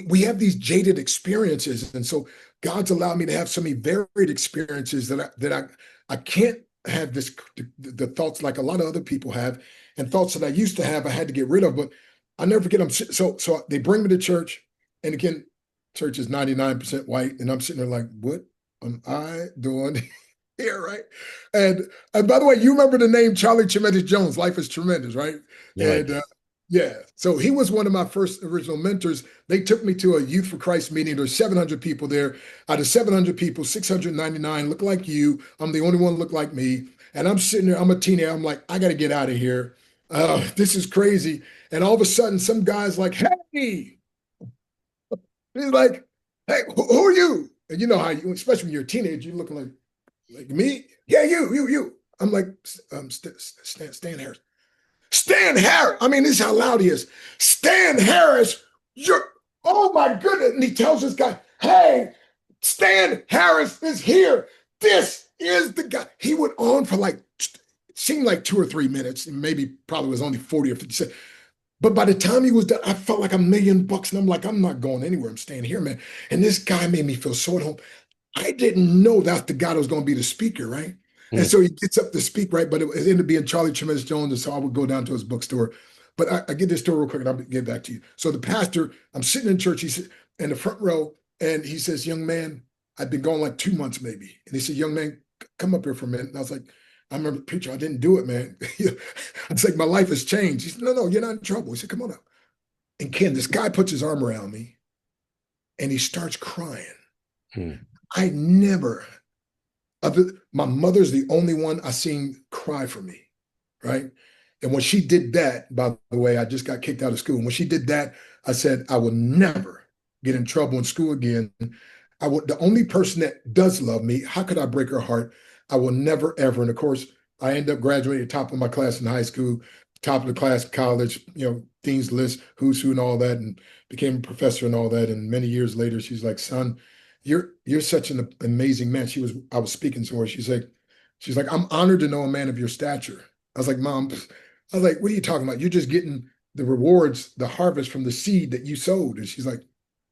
we have these jaded experiences. And so God's allowed me to have so many varied experiences that I can't have the thoughts like a lot of other people have, and thoughts that I used to have I had to get rid of. But I never forget them. So they bring me to church, and again, church is 99% white, and I'm sitting there like, what am I doing here, right? And by the way, you remember the name Charlie Tremendous Jones? Life is Tremendous, right? Yeah, I And do. yeah, so he was one of my first original mentors. They took me to a Youth for Christ meeting. There's 700 people there. Out of 700 people, 699 look like you. I'm the only one look like me. And I'm sitting there, I'm a teenager. I'm like, I got to get out of here. This is crazy. And all of a sudden, some guy's like, hey, he's like, hey, who are you? And you know how you, especially when you're a teenager, you're looking like me. Yeah, you. I'm like, Stan Harris. Stan Harris. I mean, this is how loud he is. Stan Harris, oh my goodness. And he tells this guy, hey, Stan Harris is here. This is the guy. He went on for it seemed like 2 or 3 minutes. Maybe probably was only 40 or 50 seconds. But by the time he was done, I felt like $1,000,000. And I'm like, I'm not going anywhere. I'm staying here, man. And this guy made me feel so at home. I didn't know that's the guy that was going to be the speaker, right? And Hmm. so he gets up to speak, right? But it ended up being Charlie Tremendous Jones. And so I would go down to his bookstore. But I get this story real quick and I'll get back to you. So the pastor, I'm sitting in church, he's in the front row, and he says, young man, I've been gone like 2 months maybe. And he said, young man, come up here for a minute. And I was like, I remember, preacher, I didn't do it, man. I was like, my life has changed. He said, no, you're not in trouble. He said, come on up. And Ken, this guy puts his arm around me and he starts crying. Hmm. I never, my mother's the only one I seen cry for me, right? And when she did that, by the way, I just got kicked out of school. And when she did that, I said, I will never get in trouble in school again. The only person that does love me, how could I break her heart? I will never, ever. And of course, I ended up graduating top of my class in high school, top of the class in college, dean's list, who's who and all that, and became a professor and all that. And many years later, she's like, son, you're such an amazing man. I was speaking to her. She's like, I'm honored to know a man of your stature. I was like, Mom, I was like, what are you talking about? You're just getting the rewards, the harvest from the seed that you sowed. And she's like,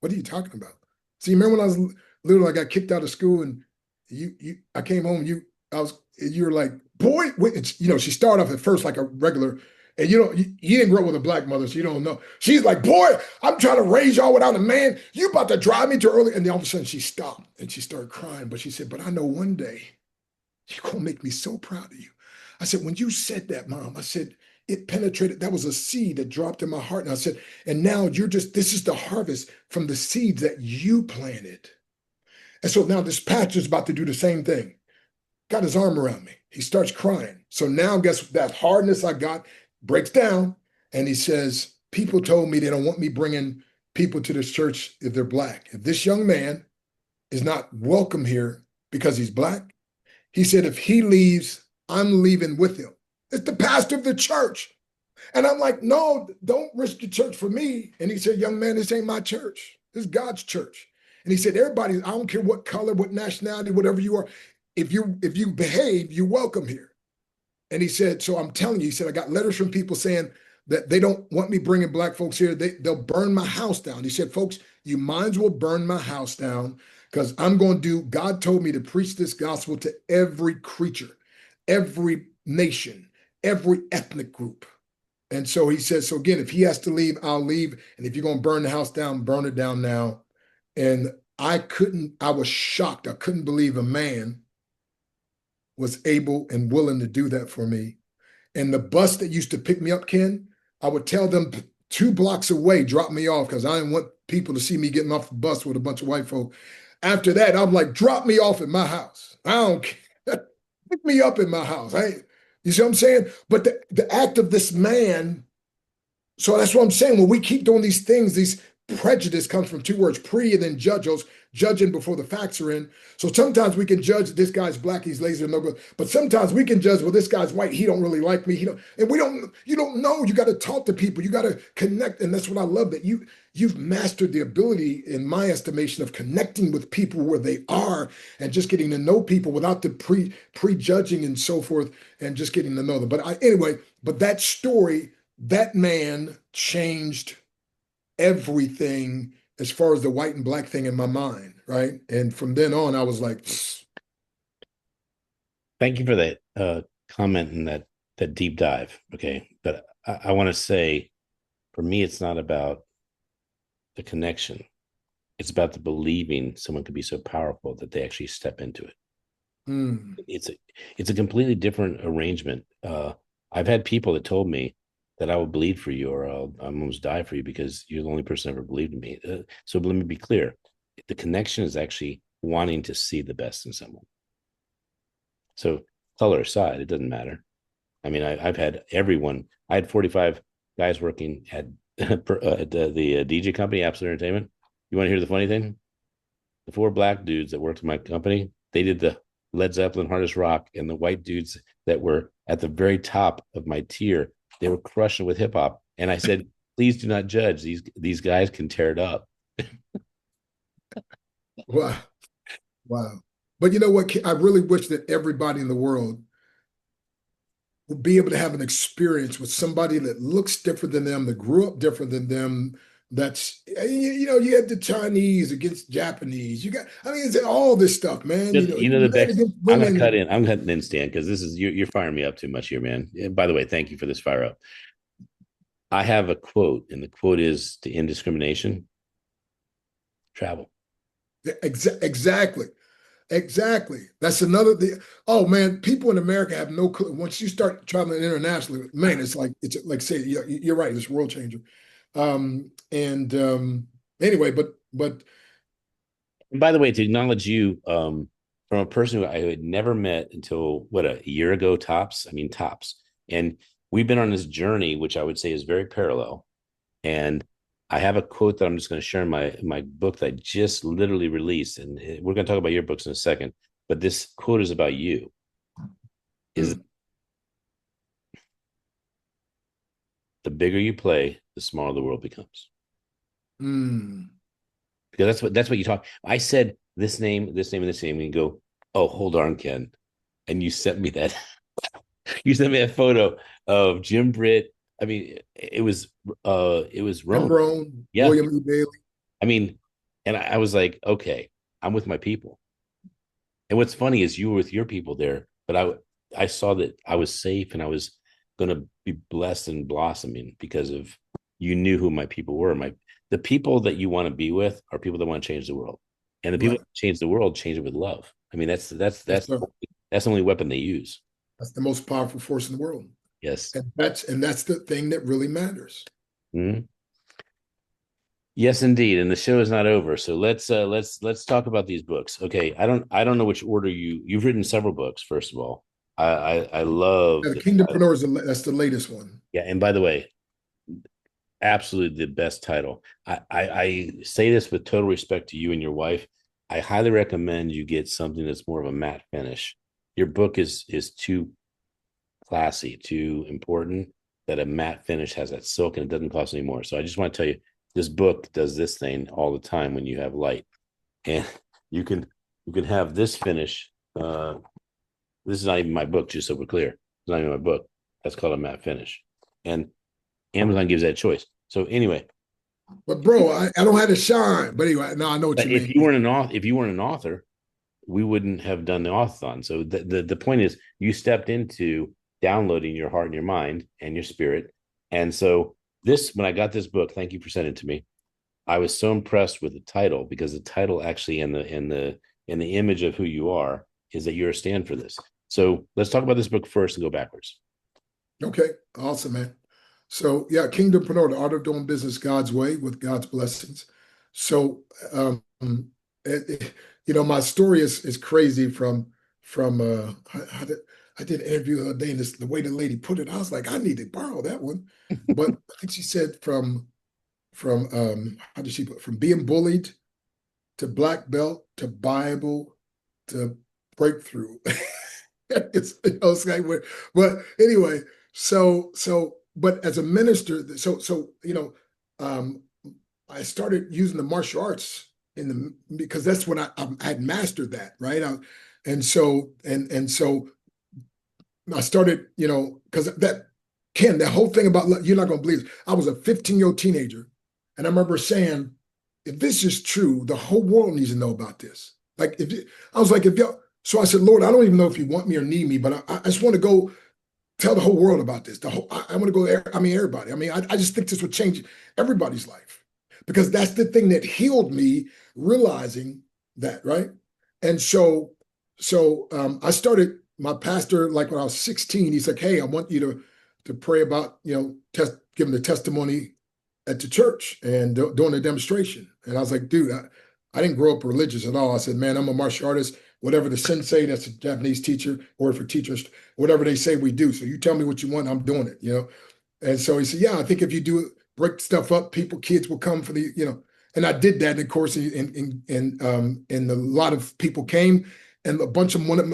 what are you talking about? So you remember when I was little, I got kicked out of school and I came home, you were like, boy, she started off at first like a regular, and you didn't grow up with a black mother, so you don't know. She's like, boy, I'm trying to raise y'all without a man. You about to drive me too early. And then all of a sudden she stopped and she started crying. But she said, but I know one day you're going to make me so proud of you. I said, when you said that, Mom, I said, it penetrated. That was a seed that dropped in my heart. And I said, and now this is the harvest from the seeds that you planted. And so now this pastor's about to do the same thing. Got his arm around me. He starts crying. So now guess what? That hardness I got breaks down. And he says, people told me they don't want me bringing people to this church if they're black. If this young man is not welcome here because he's black, he said, if he leaves, I'm leaving with him. It's the pastor of the church. And I'm like, no, don't risk your church for me. And he said, young man, this ain't my church. This is God's church. And he said, everybody, I don't care what color, what nationality, whatever you are, if you behave, you're welcome here. And he said, so I'm telling you, he said, I got letters from people saying that they don't want me bringing black folks here. They'll burn my house down. He said, folks, you might as well burn my house down because I'm going to do, God told me to preach this gospel to every creature, every nation, every ethnic group. And so he says, so again, if he has to leave, I'll leave. And if you're going to burn the house down, burn it down now. And I was shocked. I couldn't believe a man was able and willing to do that for me. And the bus that used to pick me up, Ken, I would tell them 2 blocks away, drop me off because I didn't want people to see me getting off the bus with a bunch of white folk. After that, I'm like, drop me off at my house. I don't care. Pick me up in my house. You see what I'm saying? But the act of this man, so that's what I'm saying. When we keep doing these things, these prejudice comes from 2 words, pre and then judgos, judging before the facts are in. So sometimes we can judge this guy's black, he's lazy or no good. But sometimes we can judge, well, this guy's white, he don't really like me. You don't know. You got to talk to people. You got to connect. And that's what I love, that you've mastered the ability, in my estimation, of connecting with people where they are and just getting to know people without the prejudging and so forth, and just getting to know them. But that story, that man changed everything as far as the white and black thing in my mind, right? And from then on, I was like, thank you for that comment and that deep dive. Okay. But I want to say, for me, it's not about the connection. It's about the believing someone could be so powerful that they actually step into it. It's a completely different arrangement. I've had people that told me that I will bleed for you, or I'll almost die for you because you're the only person ever believed in me. So let me be clear. The connection is actually wanting to see the best in someone. So color aside, it doesn't matter. I mean, I've had everyone. I had 45 guys working at the DJ company, Absolute Entertainment. You want to hear the funny thing? The 4 black dudes that worked in my company, they did the Led Zeppelin, Hardest Rock, and the white dudes that were at the very top of my tier, they were crushing with hip hop. And I said, please do not judge. These guys can tear it up. Wow. Wow. But you know what? I really wish that everybody in the world would be able to have an experience with somebody that looks different than them, that grew up different than them. That's, you had the Chinese against Japanese. It's all this stuff, man. The men best. against I'm going to women. cut in. I'm cutting in, Stan, because this is you're firing me up too much here, man. And by the way, thank you for this fire up. I have a quote, and the quote is, to end discrimination, travel. Exactly. That's another thing. Oh man, people in America have no clue. Once you start traveling internationally, man, it's like say, you're right, it's a world changer. Anyway, but and by the way, to acknowledge you, from a person who I had never met until a year ago, tops. I mean, tops. And we've been on this journey, which I would say is very parallel. And I have a quote that I'm just going to share in my book that I just literally released. And we're going to talk about your books in a second. But this quote is about you. Is the bigger you play, the smaller the world becomes. Because that's what you talk. I said this name, and this name, and you go, oh, hold on, Ken. And you sent me that. You sent me a photo of Jim Britt. I mean, it was Rome. Yeah. William E. Bailey. I mean, and I was like, okay, I'm with my people. And what's funny is you were with your people there, but I saw that I was safe and I was going to be blessed and blossoming because of you knew who my people were. The people that you want to be with are people that want to change the world, and the people that change the world change it with love. I mean, that's the only weapon they use. That's the most powerful force in the world. Yes, and that's the thing that really matters. Mm-hmm. Yes, indeed. And the show is not over. So let's talk about these books. Okay. I don't know which order you've written several books, first of all. I love the Kingdompreneurs, that's the latest one. Yeah. And by the way, Absolutely the best title. I say this with total respect to you and your wife. I highly recommend you get something that's more of a matte finish. Your book is too classy, too important that a matte finish has that silk and it doesn't cost any more. So I just want to tell you, this book does this thing all the time when you have light, and you can you can have this finish. This is not even my book, just so we're clear. It's not even my book. That's called a matte finish, and Amazon gives that choice. So anyway, But bro, I don't have to shine. But anyway, no, I know what you if mean. you weren't an author, we wouldn't have done the authothon. So the point is, you stepped into downloading your heart and your mind and your spirit. And so this, when I got this book, thank you for sending it to me. I was so impressed with the title, because the title actually in the image of who you are is that you're a stand for this. So let's talk about this book first and go backwards. Okay, awesome, man. So yeah, Kingdompreneur, the art of doing business God's way with God's blessings. So my story is crazy from I did an interview the other day, and the way the lady put it, I was like, I need to borrow that one. But I think she said from how did she put, from being bullied to black belt to Bible to breakthrough. It's like, but anyway, but as a minister, um, I started using the martial arts because that's when I had mastered that, right? And so I started, because that Ken, that whole thing about, you're not gonna believe it. I was a 15-year-old teenager, and I remember saying, if this is true, the whole world needs to know about this. Like, I was like, if y'all. So I said, Lord, I don't even know if you want me or need me, but I just want to go tell the whole world about this. I want to go there. I mean, everybody. I mean, I just think this would change everybody's life, because that's the thing that healed me, realizing that, right? And so I started, my pastor, like when I was 16, he's like, hey, I want you to pray about, giving the testimony at the church and doing a demonstration. And I was like, dude, I didn't grow up religious at all. I said, man, I'm a martial artist. Whatever the sensei, that's a Japanese teacher, word for teachers, whatever they say, we do. So you tell me what you want, I'm doing it. And so he said, yeah, I think if you do it, break stuff up, kids will come for and I did that. And of course, and a lot of people came, and a bunch of them wanted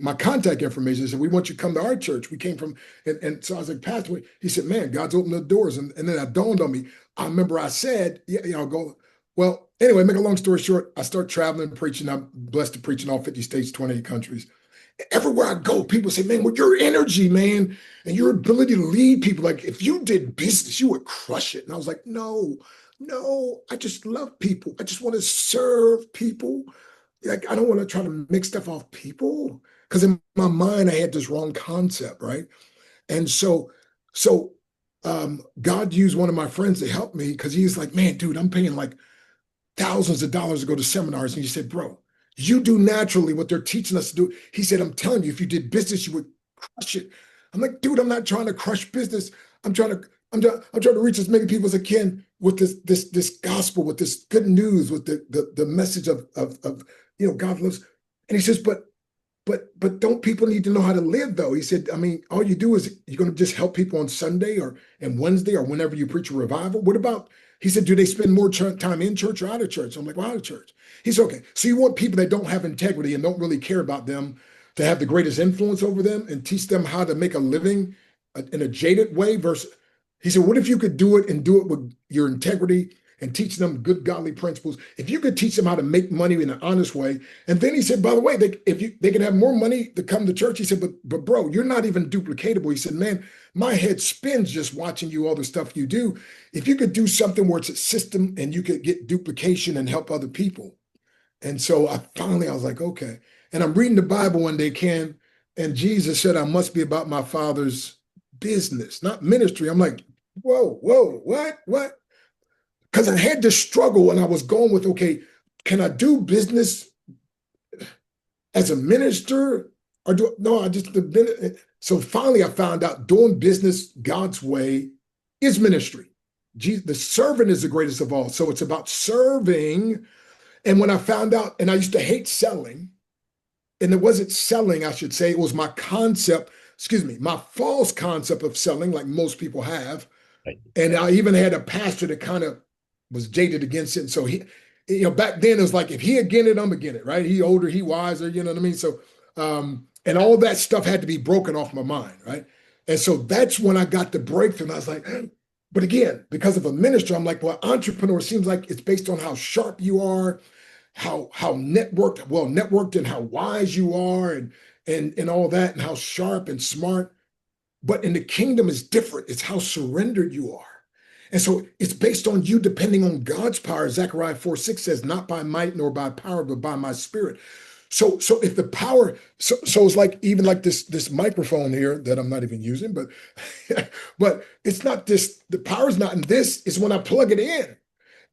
my contact information. Said, we want you to come to our church. We came from, and so I was like, Pastor, he said, man, God's opened the doors. And then it dawned on me. I remember I said, yeah, go. Well, anyway, make a long story short, I start traveling, preaching. I'm blessed to preach in all 50 states, 28 countries. Everywhere I go, people say, man, with your energy, man, and your ability to lead people, like if you did business, you would crush it. And I was like, no, I just love people. I just want to serve people. Like, I don't want to try to make stuff off people, because in my mind, I had this wrong concept, right? And so God used one of my friends to help me, because he's like, man, dude, I'm paying like thousands of dollars to go to seminars. And he said, bro, you do naturally what they're teaching us to do. He said, I'm telling you, if you did business, you would crush it. I'm like, dude, I'm not trying to crush business. I'm trying to reach as many people as I can with this gospel, with this good news, with the message of God loves. And he says, but don't people need to know how to live, though? He said, I mean, all you do is you're going to just help people on Sunday or and Wednesday or whenever you preach a revival. What about, he said, do they spend more time in church or out of church? I'm like, well, out of church. He said, okay, so you want people that don't have integrity and don't really care about them to have the greatest influence over them and teach them how to make a living in a jaded way versus, he said, what if you could do it and do it with your integrity and teach them good godly principles? If you could teach them how to make money in an honest way. And then he said, by the way, they can have more money to come to church. He said, but bro, you're not even duplicatable. He said, man, my head spins just watching you, all the stuff you do. If you could do something where it's a system and you could get duplication and help other people. And so I was like, okay. And I'm reading the Bible one day, Ken, and Jesus said, I must be about my Father's business, not ministry. I'm like, whoa, what? Because I had to struggle, and I was going with, okay, can I do business as a minister? Or so finally I found out doing business God's way is ministry. The servant is the greatest of all. So it's about serving. And when I found out, and I used to hate selling, and it wasn't selling, I should say, it was my false concept of selling, like most people have. Right. And I even had a pastor that kind of was jaded against it. And so he, back then it was like, if he again it, I'm again it, right? He older, he wiser, you know what I mean? So, and all that stuff had to be broken off my mind, right? And so that's when I got the breakthrough. And I was like, but again, because of a minister, I'm like, well, entrepreneur seems like it's based on how sharp you are, how networked and how wise you are, and all that, and how sharp and smart. But in the kingdom is different. It's how surrendered you are. And so it's based on you depending on God's power. Zechariah 4:6 says, not by might nor by power, but by my spirit. So if the power, so it's like even like this microphone here that I'm not even using, but but it's not this, the power is not in this, it's when I plug it in.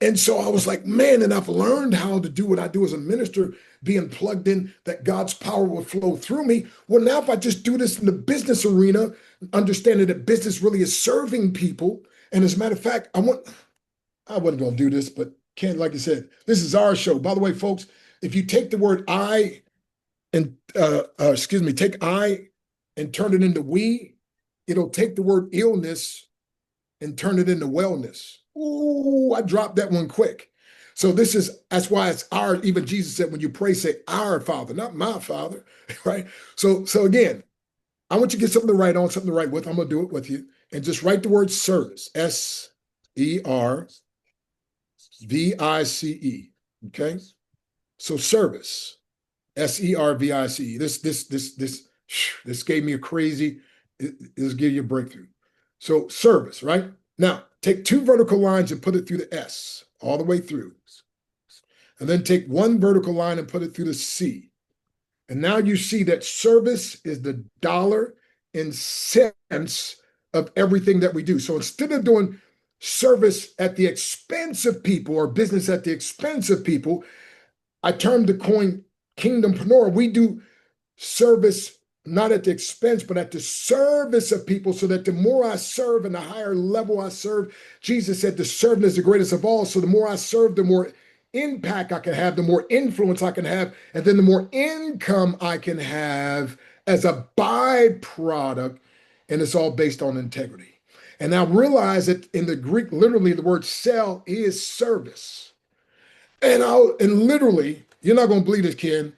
And so I was like, man, and I've learned how to do what I do as a minister, being plugged in, that God's power will flow through me. Well, now if I just do this in the business arena, understanding that business really is serving people. And as a matter of fact, I wasn't going to do this, but Ken, like you said, this is our show. By the way, folks, if you take the word I and take I and turn it into we, it'll take the word illness and turn it into wellness. Ooh, I dropped that one quick. So that's why it's our, even Jesus said, when you pray, say our Father, not my Father, right? So again, I want you to get something to write on, something to write with. I'm going to do it with you. And just write the word service, Servivice. Okay. So service, Servivice. This gave me a crazy, this gave you a breakthrough. So service, right? Now take two vertical lines and put it through the S all the way through. And then take one vertical line and put it through the C. And now you see that service is the dollar and cents of everything that we do. So instead of doing service at the expense of people or business at the expense of people, I termed the coin kingdompreneur. We do service not at the expense, but at the service of people, so that the more I serve and the higher level I serve, Jesus said the servant is the greatest of all. So the more I serve, the more impact I can have, the more influence I can have, and then the more income I can have as a byproduct. And it's all based on integrity. And I realize that in the Greek, literally, the word sell is service. And literally, you're not going to believe this, Ken.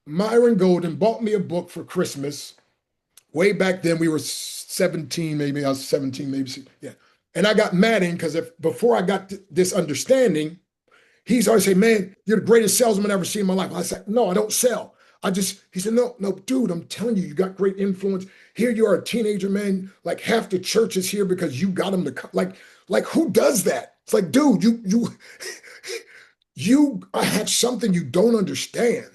Myron Golden bought me a book for Christmas. Way back then, we were 17, maybe I was 17, maybe, yeah. And I got mad at him because before I got this understanding, he's always saying, man, you're the greatest salesman I've ever seen in my life. I said, no, I don't sell. He said, no, dude, I'm telling you, you got great influence. Here you are, a teenager, man. Like half the church is here because you got them to come. Like who does that? It's like, dude, you have something you don't understand.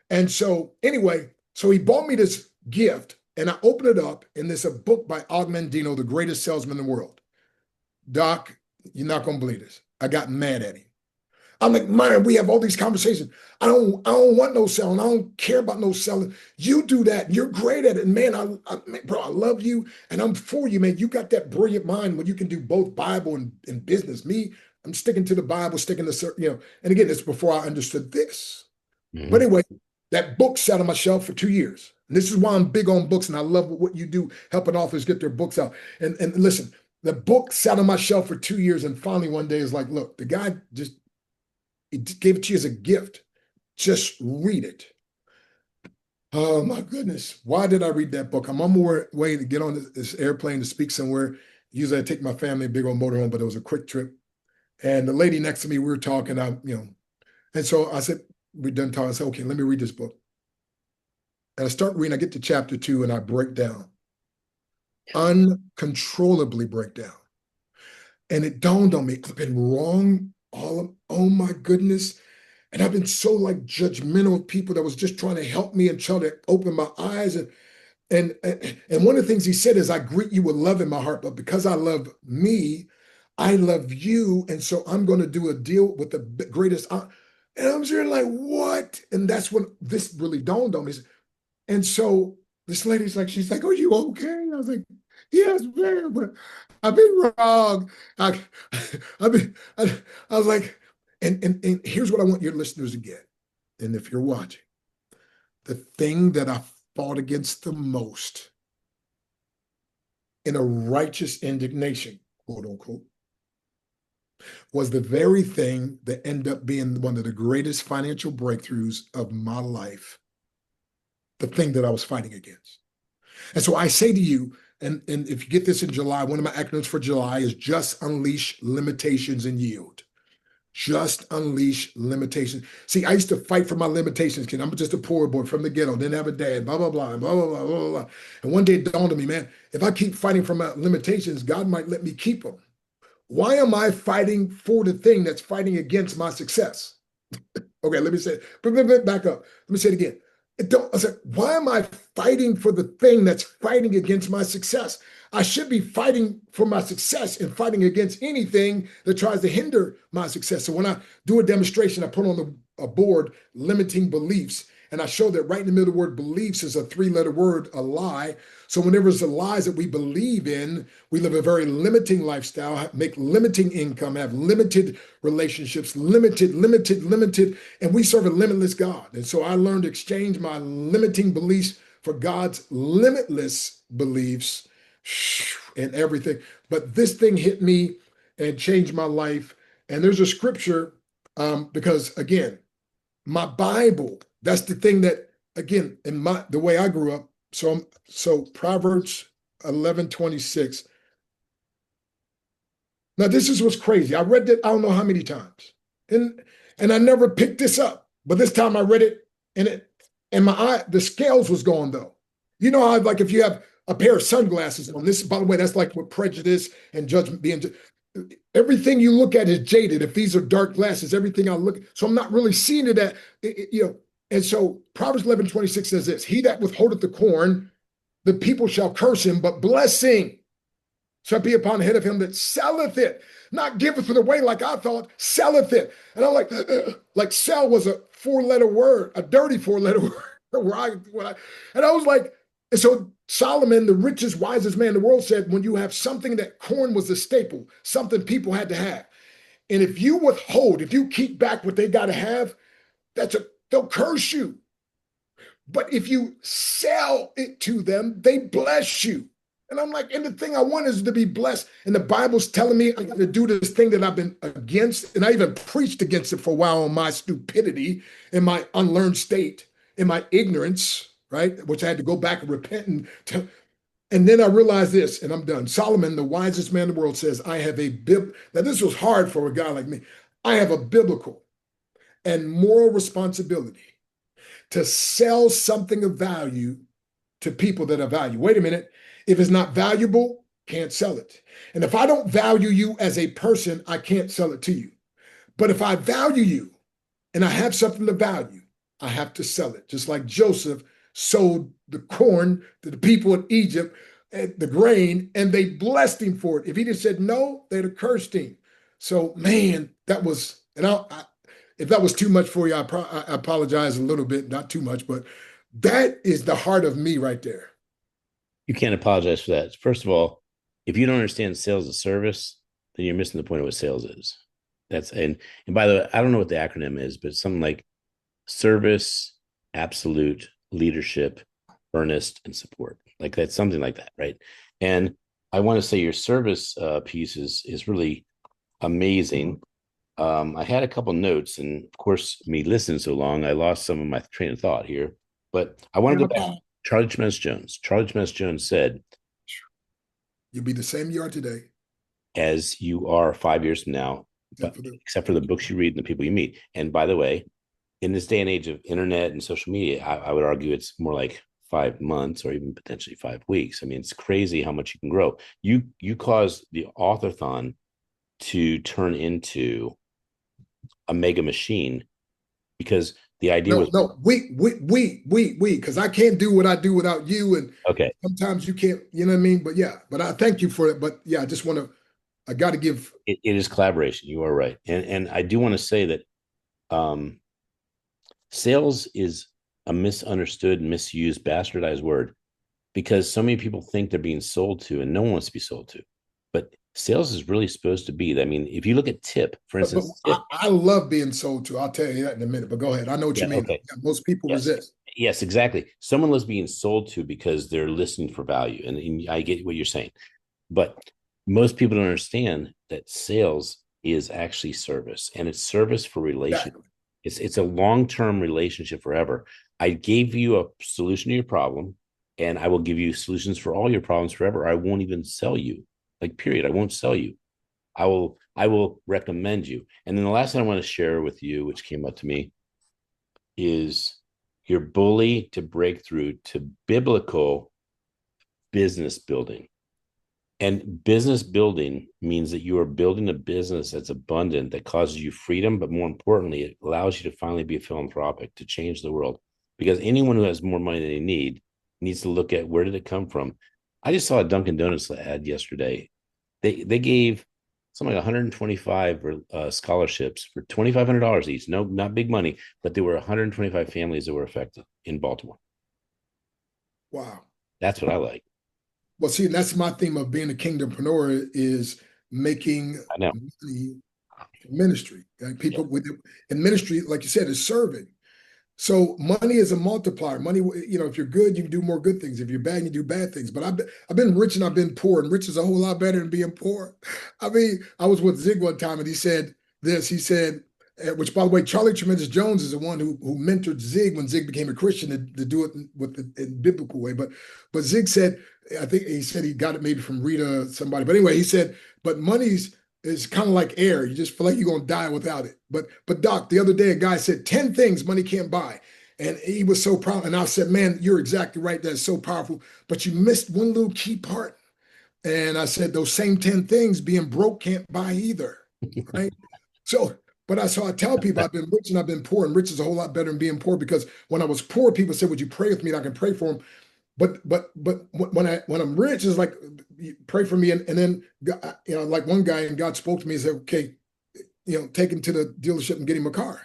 And so anyway, so he bought me this gift and I opened it up and there's a book by Og Mandino, the greatest salesman in the world. Doc, you're not going to believe this. I got mad at him. I'm like, man, we have all these conversations. I don't want no selling. I don't care about no selling. You do that. You're great at it. And man, bro, I love you and I'm for you, man. You got that brilliant mind when you can do both Bible and business. Me, I'm sticking to the Bible, sticking to, and again, it's before I understood this. Mm-hmm. But anyway, that book sat on my shelf for 2 years. And this is why I'm big on books and I love what you do, helping authors get their books out. And listen, the book sat on my shelf for 2 years. And finally one day is like, look, the guy he gave it to you as a gift. Just read it. Oh my goodness. Why did I read that book? I'm on my way to get on this airplane to speak somewhere. Usually I take my family a big old motorhome, but it was a quick trip. And the lady next to me, we were talking, and so I said, we're done talking. I said, okay, let me read this book. And I start reading, I get to chapter 2 and I break down. Uncontrollably break down. And it dawned on me, I've been wrong oh my goodness. And I've been so like judgmental of people that was just trying to help me and try to open my eyes. And one of the things he said is, I greet you with love in my heart, but because I love me, I love you. And so I'm going to do a deal with the greatest. And I'm sure like, what? And that's when this really dawned on me. And so this lady's like, she's like, are you okay? I was like, yes, man, but I've been wrong. I was like, and here's what I want your listeners to get. And if you're watching, the thing that I fought against the most in a righteous indignation quote unquote, was the very thing that ended up being one of the greatest financial breakthroughs of my life, the thing that I was fighting against. And so I say to you, and if you get this in July, one of my acronyms for July is just unleash limitations and yield. Just unleash limitations. See, I used to fight for my limitations, kid. I'm just a poor boy from the ghetto, didn't have a dad, blah, blah, blah, blah, blah, blah, blah, blah. And one day it dawned on me, man, if I keep fighting for my limitations, God might let me keep them. Why am I fighting for the thing that's fighting against my success? Okay, let me say it. Back up. Let me say it again. I said, why am I fighting for the thing that's fighting against my success? I should be fighting for my success and fighting against anything that tries to hinder my success. So when I do a demonstration, I put on a board limiting beliefs. And I show that right in the middle of the word beliefs is a 3-letter word, a lie. So whenever it's the lies that we believe in, we live a very limiting lifestyle, make limiting income, have limited relationships, limited, and we serve a limitless God. And so I learned to exchange my limiting beliefs for God's limitless beliefs and everything. But this thing hit me and changed my life. And there's a scripture, because again, my Bible, that's the thing that, again, in the way I grew up. So Proverbs 11:26. Now this is what's crazy. I read that I don't know how many times, and I never picked this up. But this time I read it, and my eye, the scales was gone though. You know how, like, if you have a pair of sunglasses on, this, by the way, that's like with prejudice and judgment being. Everything you look at is jaded. If these are dark glasses, everything I look, so I'm not really seeing it at, And so Proverbs 11:26 says this: He that withholdeth the corn, the people shall curse him, but blessing shall be upon the head of him that selleth it. Not giveth it away like I thought, selleth it. And I'm like sell was a 4-letter word, a dirty 4-letter word. And I was like, and so Solomon, the richest, wisest man in the world, said, when you have something that corn was a staple, something people had to have. And if you withhold, if you keep back what they got to have, they'll curse you. But if you sell it to them, they bless you. And I'm like, and the thing I want is to be blessed. And the Bible's telling me I got to do this thing that I've been against. And I even preached against it for a while on my stupidity, in my unlearned state, in my ignorance, right? Which I had to go back and repent. And then I realized this, and I'm done. Solomon, the wisest man in the world, says, I have now this was hard for a guy like me. I have a biblical and moral responsibility to sell something of value to people that are value. Wait a minute. If it's not valuable, can't sell it. And if I don't value you as a person, I can't sell it to you. But if I value you and I have something to value, I have to sell it. Just like Joseph sold the corn to the people in Egypt, the grain, and they blessed him for it. If he'd have said no, they'd have cursed him. So, man, that was, and if that was too much for you, I apologize a little bit, not too much, but that is the heart of me right there. You can't apologize for that. First of all, if you don't understand sales as service, then you're missing the point of what sales is. And by the way, I don't know what the acronym is, but it's something like service, absolute, leadership, earnest, and support. Like that's something like that, right? And I want to say your service piece is really amazing. I had a couple notes, and of course, me listening so long, I lost some of my train of thought here. But I want to go back. Charlie Jones. Charlie Jones said, "You'll be the same you are today as you are 5 years from now, except for the books you read and the people you meet." And by the way, in this day and age of internet and social media, I would argue it's more like 5 months or even potentially 5 weeks. I mean, it's crazy how much you can grow. You caused the Authorthon to turn into a mega machine because the idea was because I can't do what I do without you, and okay. Sometimes you can't, you know what I mean? But yeah, but I thank you for it. But yeah, I got to give. It is collaboration. You are right, and I do want to say that sales is a misunderstood, misused, bastardized word because so many people think they're being sold to, and no one wants to be sold to. But sales is really supposed to be. I mean, if you look at tip, for instance, I love being sold to. I'll tell you that in a minute. But go ahead. I know what you mean. Okay. Most people resist. Yes, exactly. Someone loves being sold to because they're listening for value, and I get what you're saying. But most people don't understand that sales is actually service, and it's service for relation. Exactly. It's a long-term relationship forever. I gave you a solution to your problem, and I will give you solutions for all your problems forever. I won't even sell you, like, period. I won't sell you. I will recommend you. And then the last thing I want to share with you, which came up to me, is your bully to breakthrough to biblical business building. And business building means that you are building a business that's abundant, that causes you freedom, but more importantly, it allows you to finally be philanthropic, to change the world. Because anyone who has more money than they need needs to look at, where did it come from? I just saw a Dunkin' Donuts ad yesterday. They gave something like 125 scholarships for $2,500 each. No, not big money, but there were 125 families that were affected in Baltimore. Wow. That's what I like. Well, see, and that's my theme of being a kingdompreneur is making I know. money for ministry. Like Yeah. people with in ministry, like you said, is serving. So money is a multiplier. Money, if you're good, you can do more good things. If you're bad, you do bad things. But I've been rich and I've been poor, and rich is a whole lot better than being poor. I mean, I was with Zig one time, and he said this. He said, which by the way, Charlie Tremendous Jones is the one who mentored Zig when Zig became a Christian to do it with in biblical way. But Zig said, I think he said he got it maybe from Rita somebody. But anyway, he said, but money's is kind of like air. You just feel like you're gonna die without it. But Doc, the other day a guy said 10 things money can't buy. And he was so proud. And I said, man, you're exactly right. That's so powerful. But you missed one little key part. And I said, those same 10 things being broke can't buy either. Right. So, I tell people I've been rich and I've been poor, and rich is a whole lot better than being poor, because when I was poor, people said, would you pray with me? And I can pray for them. But when I'm rich, it's like, pray for me. And then, like one guy, and God spoke to me and said, okay, take him to the dealership and get him a car.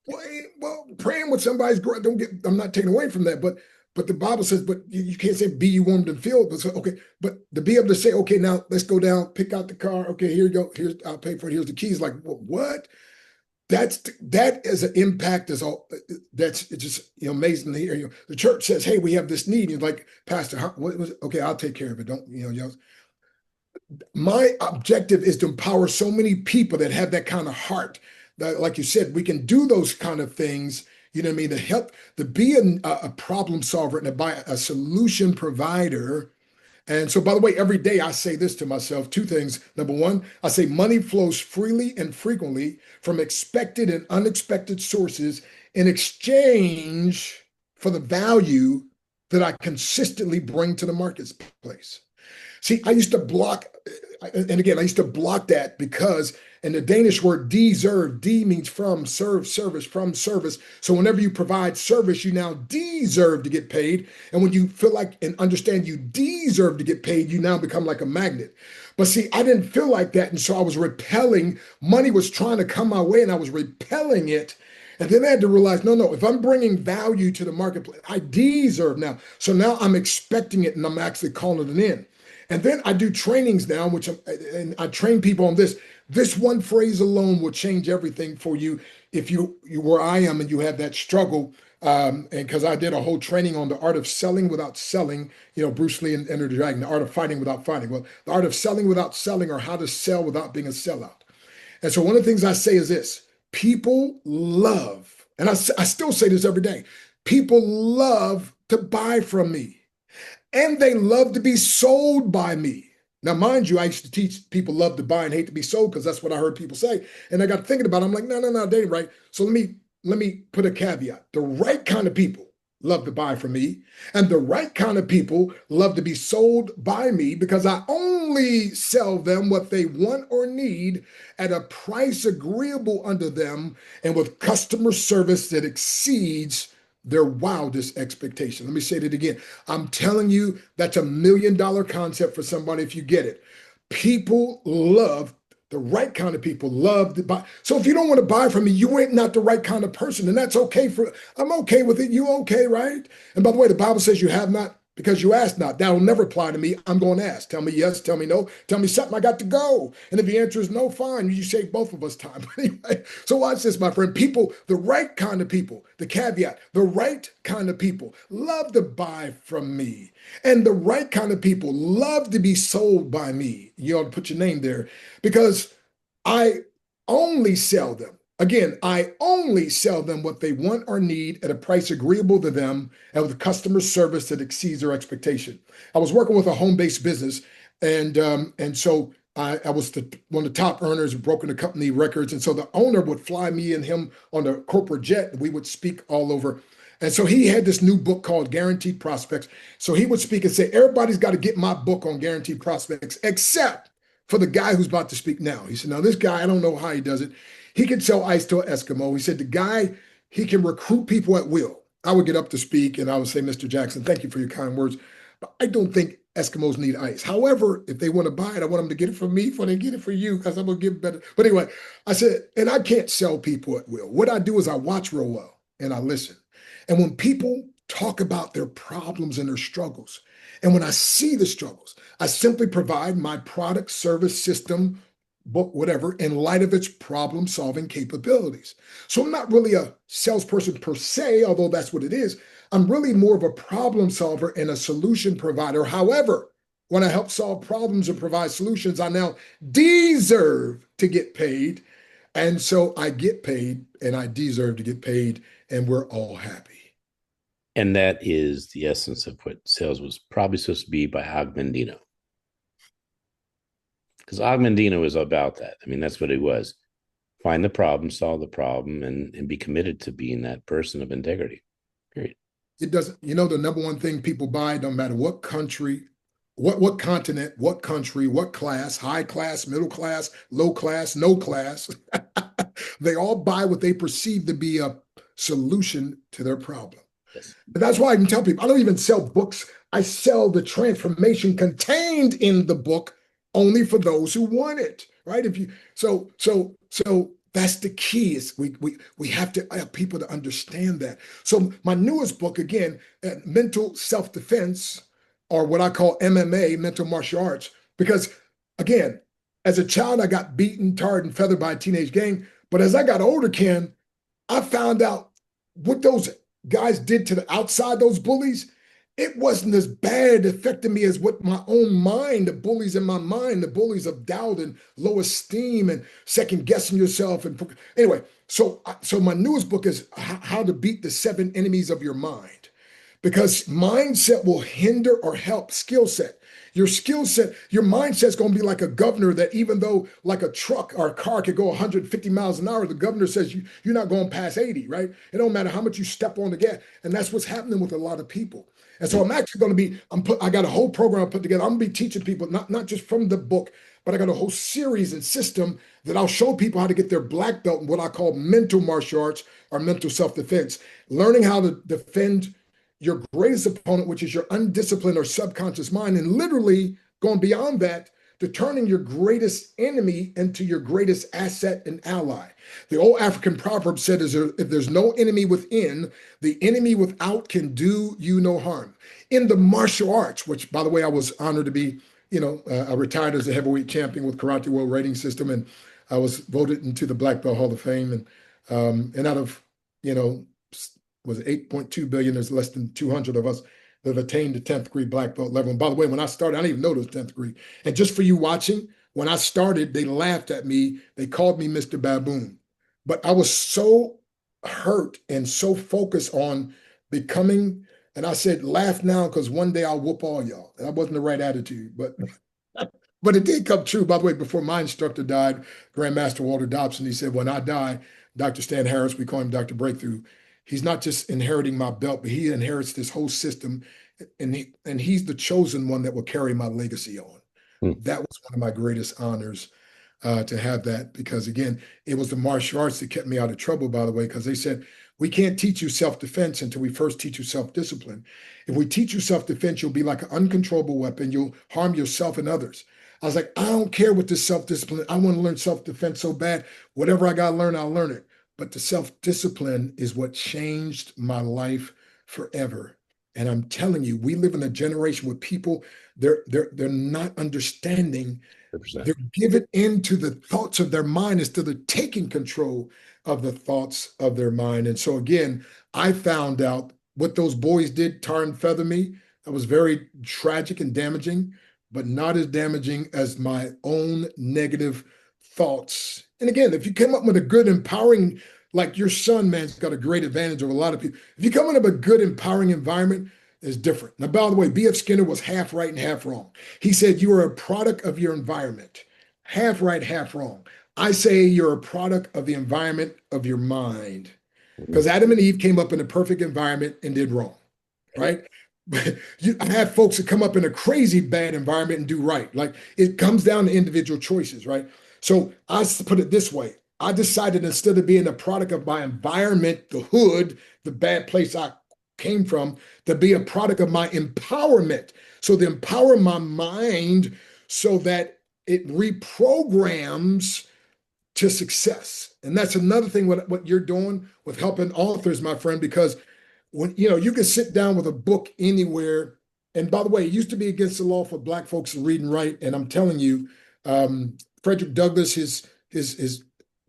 Well, praying with somebody's great. I'm not taking away from that, but the Bible says, but you can't say be you warmed and filled. But so, okay, but to be able to say, okay, now let's go down, pick out the car. Okay, here you go. I'll pay for it. Here's the keys. Like what? That is an impact. Is all that's it's just amazing to hear. The church says, hey, we have this need. And you're like, Pastor, what was it? Okay, I'll take care of it. Don't my objective is to empower so many people that have that kind of heart that, like you said, we can do those kind of things, you know what I mean, to help, to be a problem solver and to be a solution provider. And so, by the way, every day I say this to myself, two things. Number one, I say money flows freely and frequently from expected and unexpected sources in exchange for the value that I consistently bring to the marketplace. See, I used to block, and again, I used to block that because in the Danish word deserve, D means from, serve, service, from service. So whenever you provide service, you now deserve to get paid. And when you feel like and understand you deserve to get paid, you now become like a magnet. But see, I didn't feel like that. And so I was repelling. Money was trying to come my way and I was repelling it. And then I had to realize, no, if I'm bringing value to the marketplace, I deserve now. So now I'm expecting it and I'm actually calling it in. And then I do trainings now, and I train people on this. This one phrase alone will change everything for you if you where I am and you have that struggle. And because I did a whole training on the art of selling without selling, Bruce Lee and Enter the Dragon, the art of fighting without fighting. Well, the art of selling without selling, or how to sell without being a sellout. And so one of the things I say is this: people love, and I still say this every day, people love to buy from me. And they love to be sold by me. Now, mind you, I used to teach people love to buy and hate to be sold, because that's what I heard people say. And I got thinking about it. I'm like, no, that ain't right. So let me put a caveat. The right kind of people love to buy from me, and the right kind of people love to be sold by me, because I only sell them what they want or need at a price agreeable unto them and with customer service that exceeds their wildest expectation. Let me say that again. I'm telling you, that's $1 million concept for somebody if you get it. People love, the right kind of people love to buy. So if you don't want to buy from me, you ain't not the right kind of person. And that's okay I'm okay with it. You okay, right? And by the way, the Bible says you have not because you asked not. That'll never apply to me. I'm going to ask. Tell me yes, tell me no, tell me something, I got to go. And if the answer is no, fine. You save both of us time. Anyway, so watch this, my friend. People, the right kind of people, the caveat, the right kind of people love to buy from me. And the right kind of people love to be sold by me. You ought to put your name there because I only sell them. Again, I only sell them what they want or need at a price agreeable to them and with customer service that exceeds their expectation. I was working with a home-based business, and so I was one of the top earners, broken the company records, and so the owner would fly me and him on a corporate jet, and we would speak all over. And so he had this new book called Guaranteed Prospects. So he would speak and say, everybody's got to get my book on Guaranteed Prospects, except for the guy who's about to speak now. He said, now this guy, I don't know how he does it. He can sell ice to an Eskimo. He said, the guy, he can recruit people at will. I would get up to speak and I would say, Mr. Jackson, thank you for your kind words, but I don't think Eskimos need ice. However, if they want to buy it, I want them to get it from me before they get it for you because I'm going to give better. But anyway, I said, and I can't sell people at will. What I do is I watch real well and I listen. And when people talk about their problems and their struggles, and when I see the struggles, I simply provide my product, service, system, book, whatever, in light of its problem solving capabilities. So I'm not really a salesperson per se, although that's what it is. I'm really more of a problem solver and a solution provider. However, when I help solve problems and provide solutions, I now deserve to get paid. And so I get paid and I deserve to get paid, and we're all happy. And that is the essence of what sales was probably supposed to be by Agmendino. Because Agmendino is about that. I mean, that's what it was. Find the problem, solve the problem, and be committed to being that person of integrity. Period. It doesn't, the number one thing people buy, no matter what country, what continent, what country, what class, high class, middle class, low class, no class, they all buy what they perceive to be a solution to their problem. Yes. And that's why I can tell people, I don't even sell books. I sell the transformation contained in the book only for those who want it, right? So that's the key. Is we have to have people to understand that. So my newest book, again, mental self-defense, or what I call MMA, mental martial arts, because again, as a child, I got beaten, tarred, and feathered by a teenage gang. But as I got older, Ken, I found out what those guys did to the outside, those bullies. It wasn't as bad affecting me as what my own mind, the bullies in my mind, the bullies of doubt and low esteem and second guessing yourself. And anyway, so my newest book is How to Beat the 7 Enemies of Your Mind, because mindset will hinder or help skill set. Your skill set, your mindset's going to be like a governor that even though like a truck or a car could go 150 miles an hour, the governor says you're not going past 80, right? It don't matter how much you step on the gas. And that's what's happening with a lot of people. And so I'm actually going to be, I got a whole program put together. I'm going to be teaching people, not just from the book, but I got a whole series and system that I'll show people how to get their black belt in what I call mental martial arts or mental self-defense, learning how to defend your greatest opponent, which is your undisciplined or subconscious mind, and literally going beyond that to turning your greatest enemy into your greatest asset and ally. The old African proverb said, if there's no enemy within, the enemy without can do you no harm. In the martial arts, which, by the way, I was honored to be, I retired as a heavyweight champion with Karate World Rating System, and I was voted into the Black Belt Hall of Fame. And out of, was 8.2 billion, there's less than 200 of us that have attained the 10th degree black belt level. And by the way, when I started, I didn't even know it was 10th degree. And just for you watching, when I started, they laughed at me. They called me Mr. Baboon. But I was so hurt and so focused on becoming, and I said, laugh now, because one day I'll whoop all y'all. That wasn't the right attitude, but it did come true. By the way, before my instructor died, Grandmaster Walter Dobson, he said, when I die, Dr. Stan Harris, we call him Dr. Breakthrough, he's not just inheriting my belt, but he inherits this whole system, and he's the chosen one that will carry my legacy on. That was one of my greatest honors to have that, because again, it was the martial arts that kept me out of trouble, by the way, because they said, we can't teach you self-defense until we first teach you self-discipline. If we teach you self-defense, you'll be like an uncontrollable weapon. You'll harm yourself and others. I was like, I don't care what this self-discipline, I want to learn self-defense so bad. Whatever I got to learn, I'll learn it. But the self-discipline is what changed my life forever. And I'm telling you, we live in a generation where people, they're not understanding. 100%. They're given into the thoughts of their mind instead of taking control of the thoughts of their mind. And so again, I found out what those boys did, tar and feather me. That was very tragic and damaging, but not as damaging as my own negative thoughts. And again, if you come up with a good, empowering, like your son, man's got a great advantage over a lot of people. If you come up with a good, empowering environment, it's different. Now, by the way, B.F. Skinner was half right and half wrong. He said you are a product of your environment. Half right, half wrong. I say you're a product of the environment of your mind. Because Adam and Eve came up in a perfect environment and did wrong, right? I have folks that come up in a crazy bad environment and do right. Like it comes down to individual choices, right? So I put it this way. I decided instead of being a product of my environment, the hood, the bad place I came from, to be a product of my empowerment. So to empower my mind so that it reprograms to success. And that's another thing what you're doing with helping authors, my friend, because when you can sit down with a book anywhere. And by the way, it used to be against the law for black folks to read and write. And I'm telling you, Frederick Douglass, his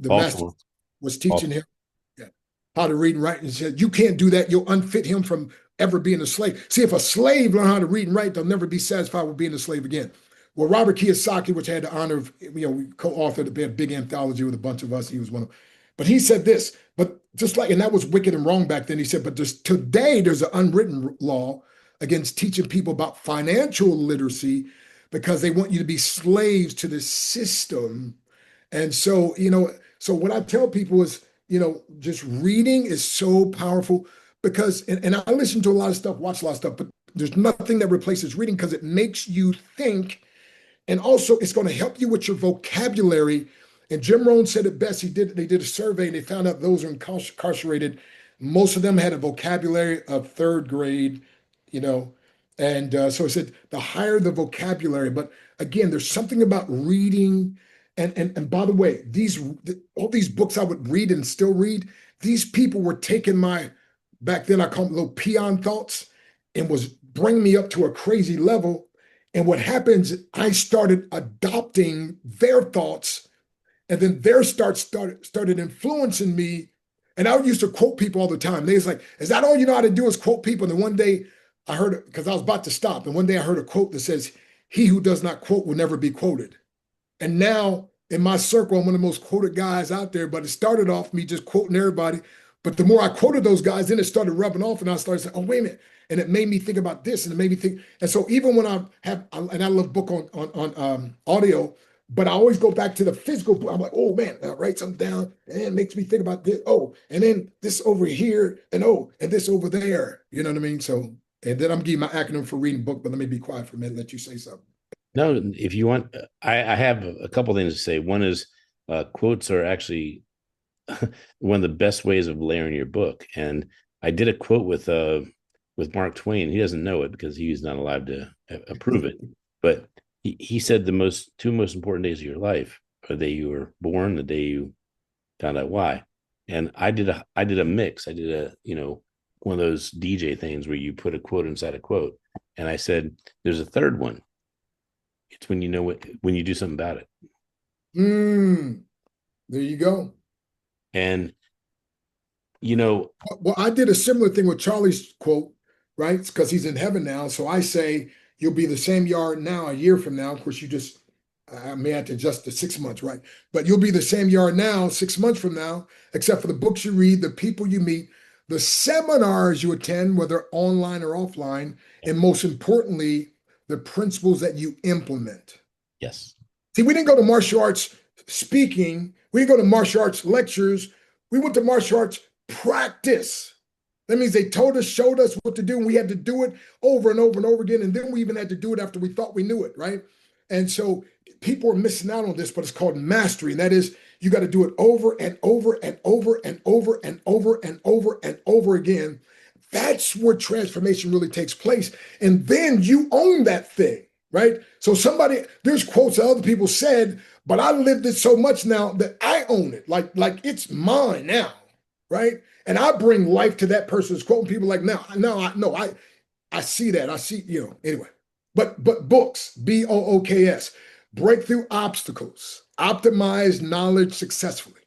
the master Baltimore. was teaching Baltimore. him how to read and write. And he said, you can't do that. You'll unfit him from ever being a slave. See, if a slave learn how to read and write, they'll never be satisfied with being a slave again. Well, Robert Kiyosaki, which had the honor of, we co-authored a big anthology with a bunch of us. He was one of them. But he said this, but just like, and that was wicked and wrong back then. He said, but today there's an unwritten law against teaching people about financial literacy because they want you to be slaves to the system. And so, so what I tell people is, just reading is so powerful because, and I listen to a lot of stuff, watch a lot of stuff, but there's nothing that replaces reading because it makes you think. And also, it's going to help you with your vocabulary. And Jim Rohn said it best. They did a survey and they found out those who are incarcerated, most of them had a vocabulary of third grade, you know. And so he said the higher the vocabulary. But again, there's something about reading. And by the way, all these books I would read and still read, these people were taking my, back then I call them little peon thoughts, and was bringing me up to a crazy level. And what happens, I started adopting their thoughts, and then their started influencing me. And I used to quote people all the time. They was like, is that all you know how to do is quote people? And then one day I heard it because I was about to stop. And one day I heard a quote that says, he who does not quote will never be quoted. And now in my circle, I'm one of the most quoted guys out there, but it started off me just quoting everybody. But the more I quoted those guys, then it started rubbing off and I started saying, oh, wait a minute. And it made me think about this and it made me think. And so even when and I love book on audio, but I always go back to the physical book. I'm like, oh man, I write something down and it makes me think about this. Oh, and then this over here and and this over there. You know what I mean? So, and then I'm giving my acronym for reading book, but let me be quiet for a minute, let you say something. No, if you want, I have a couple things to say. One is quotes are actually one of the best ways of layering your book. And I did a quote with Mark Twain. He doesn't know it because he's not alive to approve it. But he said the two most important days of your life are the day you were born, the day you found out why. And I did a mix. I did one of those DJ things where you put a quote inside a quote. And I said, there's a third one. It's when when you do something about it. There you go. And well, I did a similar thing with Charlie's quote, right? Because he's in heaven now. So I say, you'll be the same yard now, a year from now. Of course, I may have to adjust to 6 months, right? But you'll be the same yard now, 6 months from now, except for the books you read, the people you meet, the seminars you attend, whether online or offline, and most importantly, the principles that you implement. Yes. See, we didn't go to martial arts speaking. We didn't go to martial arts lectures. We went to martial arts practice. That means they showed us what to do, and we had to do it over and over and over again. And then we even had to do it after we thought we knew it, right? And so people are missing out on this, but it's called mastery. And that is, you got to do it over and over and over and over and over and over and over again. That's where transformation really takes place. And then you own that thing, right? So there's quotes that other people said, but I lived it so much now that I own it. Like it's mine now, right? And I bring life to that person who's quoting people like, I see that. I see, anyway. But books, books, breakthrough obstacles, optimize knowledge successfully.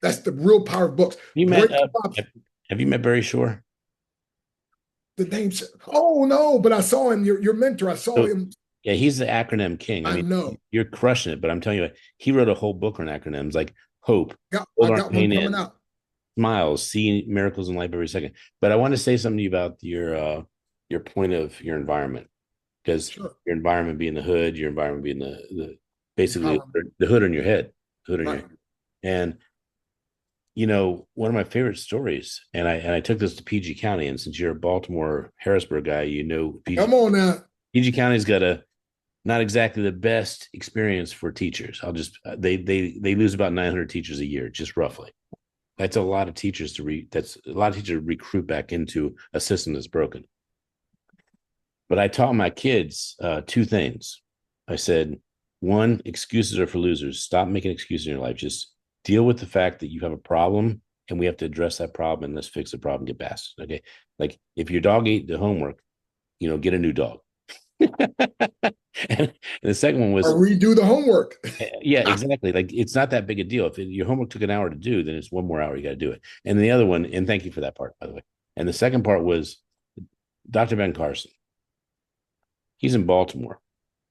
That's the real power of books. You met Breakthrough obstacles. have you met Barry Shore? The name said, oh no, but I saw him, your mentor. I saw So him. yeah, he's the acronym king. I I mean, know. you're crushing it, but I'm telling you what, he wrote a whole book on acronyms like hope, I hold our got one pain coming in, out. smiles, see miracles in life every second. But I want to say something to you about your point of your environment, because Sure. your environment being the hood, your environment being the basically Empowerment. the hood on your head, hood on your Right. head. And one of my favorite stories, and I took this to PG County, and since you're a Baltimore Harrisburg guy, Come on now. PG County's got a not exactly the best experience for teachers. I'll just they lose about 900 teachers a year, just roughly. That's a lot of teachers that's a lot of teachers to recruit back into a system that's broken. But I taught my kids two things. I said, one, excuses are for losers. Stop making excuses in your life. Just deal with the fact that you have a problem and we have to address that problem and let's fix the problem, get past it. Okay. Like if your dog ate the homework, get a new dog. And the second one Or was, redo the homework. yeah, exactly. Like it's not that big a deal. If your homework took an hour to do, then it's one more hour you got to do it. And the other one, and thank you for that part, by the way. And the second part was Dr. Ben Carson. He's in Baltimore.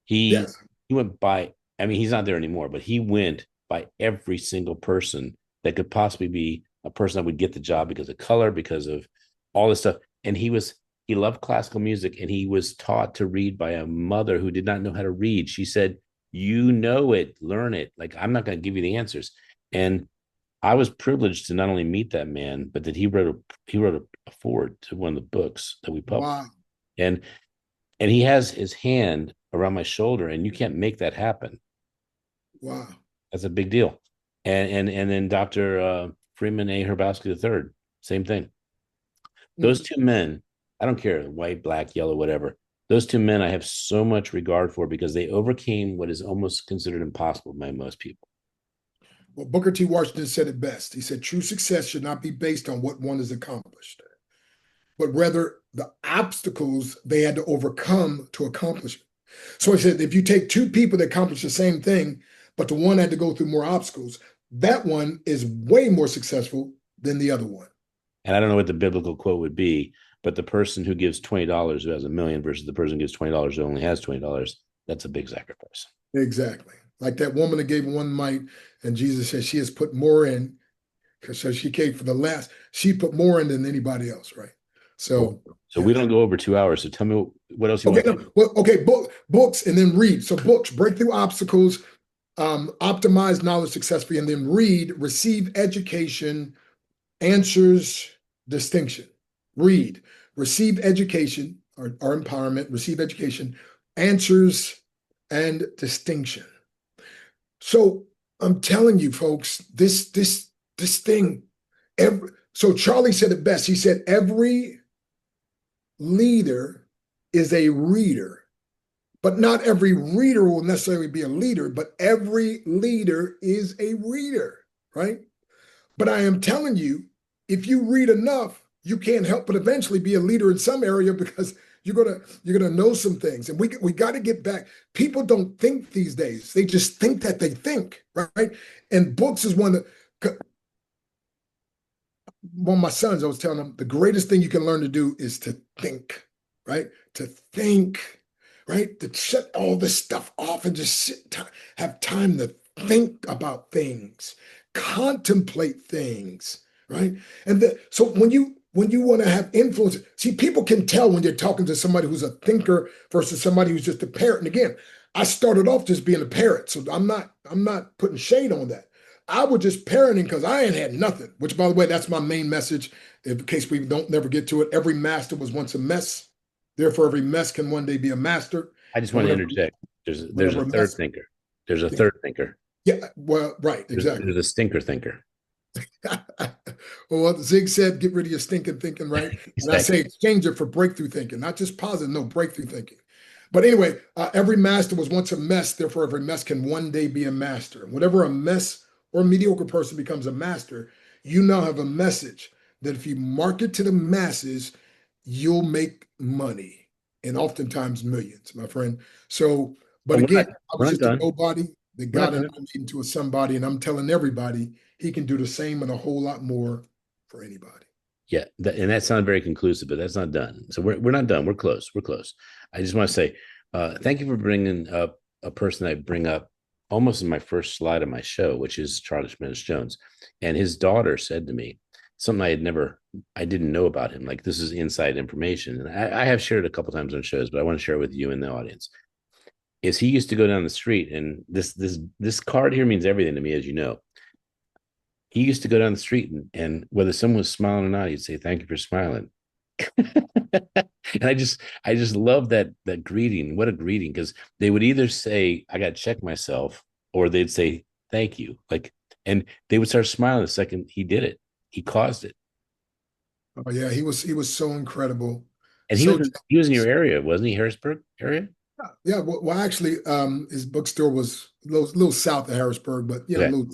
He Yes. he went by. I mean, he's not there anymore, but he went by every single person that could possibly be a person that would get the job because of color, because of all this stuff. And he loved classical music, and he was taught to read by a mother who did not know how to read. She said, "You know it, learn it. Like I'm not going to give you the answers." And I was privileged to not only meet that man, but that he wrote a foreword to one of the books that we published. Wow. And he has his hand around my shoulder, and you can't make that happen. Wow. That's a big deal. And then Dr. Freeman A. Herbowski III, same thing. Those two men, I don't care, white, black, yellow, whatever. Those two men I have so much regard for because they overcame what is almost considered impossible by most people. Well, Booker T. Washington said it best. He said, true success should not be based on what one has accomplished, but rather the obstacles they had to overcome to accomplish it. So he said, if you take two people that accomplish the same thing, but the one had to go through more obstacles, that one is way more successful than the other one. And I don't know what the biblical quote would be, but the person who gives $20 who has a million versus the person who gives $20 who only has $20, that's a big sacrifice. Exactly. Like that woman that gave one mite, and Jesus said she has put more in, because she came for the last. She put more in than anybody else, right? So, so we don't go over 2 hours. So tell me what else you okay, want. no, well, okay, books, and then read. So books, break through obstacles, optimize knowledge successfully, and then read, receive education, answers, distinction. Read, receive education or empowerment, receive education, answers, and distinction. So I'm telling you, folks, this thing. So Charlie said it best. He said every leader is a reader, but not every reader will necessarily be a leader. But every leader is a reader, right? But I am telling you, if you read enough, you can't help but eventually be a leader in some area because you're gonna know some things. And we got to get back. People don't think these days; they just think that they think, right? And books is one of my sons. I was telling them the greatest thing you can learn to do is to think, right? To think, right? To shut all this stuff off and just have time to think about things, contemplate things, right? And so when you want to have influence, see, people can tell when you're talking to somebody who's a thinker versus somebody who's just a parrot. And again, I started off just being a parrot, so I'm not putting shade on that. I was just parenting because I ain't had nothing. Which, by the way, that's my main message. In case we don't never get to it, every master was once a mess. Therefore, every mess can one day be a master. I just And want to whatever, interject. There's a whatever third mess. thinker. There's a Yeah, third thinker. yeah. Well, right, exactly. There's a stinker thinker. Well, Zig said, get rid of your stinking thinking, right? And I say Exactly. exchange it for breakthrough thinking, not just positive, no, breakthrough thinking. But anyway, every master was once a mess. Therefore, every mess can one day be a master. Whatever a mess or a mediocre person becomes a master, you now have a message that if you market to the masses, you'll make money. and oftentimes millions, my friend. So, but And again, I we're was not just a done. nobody that We're not God done. anointed me into a somebody, and I'm telling everybody he can do the same and a whole lot more for anybody. Yeah, and that sounded very conclusive, but that's not done. So we're not done. We're close. We're close. I just want to say thank you for bringing up a person I bring up almost in my first slide of my show, which is Charles Minnis Jones. And his daughter said to me something I didn't know about him. Like, this is inside information. And I have shared it a couple times on shows, but I want to share it with you and the audience. Is he used to go down the street, and this card here means everything to me, as you know. He used to go down the street, and whether someone was smiling or not, he'd say, "Thank you for smiling." And I just love that greeting. What a greeting. Because they would either say, "I got to check myself," or they'd say, "Thank you." Like, and they would start smiling the second he did it. He caused it. Oh yeah, he was so incredible, And so he was in your generous. area, wasn't he? Harrisburg area? Yeah, well, actually, his bookstore was a little south of Harrisburg, but a Okay. little.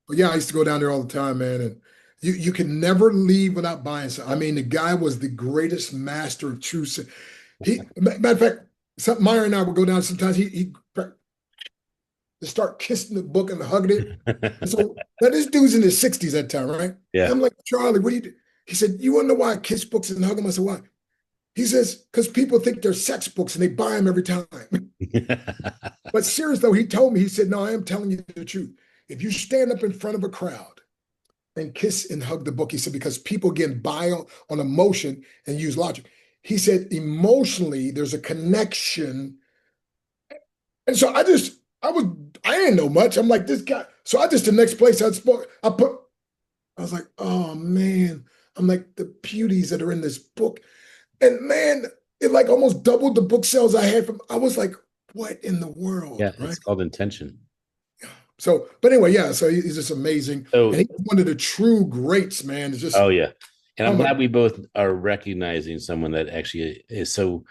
But yeah, I used to go down there all the time, man. And you can never leave without buying something. I mean, the guy was the greatest master of truth. Matter of fact, Meyer and I would go down sometimes. He just start kissing the book and hugging it. And so now this dude's in his 60s at the time, right? And Yeah. I'm like, Charlie, what do you do? He said, you want to know why I kiss books and hug them? I said, why? He says, because people think they're sex books and they buy them every time. But serious though, he told me, he said, no, I am telling you the truth. If you stand up in front of a crowd and kiss and hug the book, he said, because people again buy on emotion and use logic. He said, emotionally, there's a connection. And so I didn't know much. I'm like, this guy. So I just, the next place I spoke, I was like, oh man, I'm like, the beauties that are in this book. And man, it like almost doubled the book sales I had from, I was like, what in the world, Yeah, right? it's called intention. So, but anyway, yeah, so he's just amazing. And So, he's one of the true greats, man. It's just, oh yeah. And oh I'm my, glad we both are recognizing someone that actually is so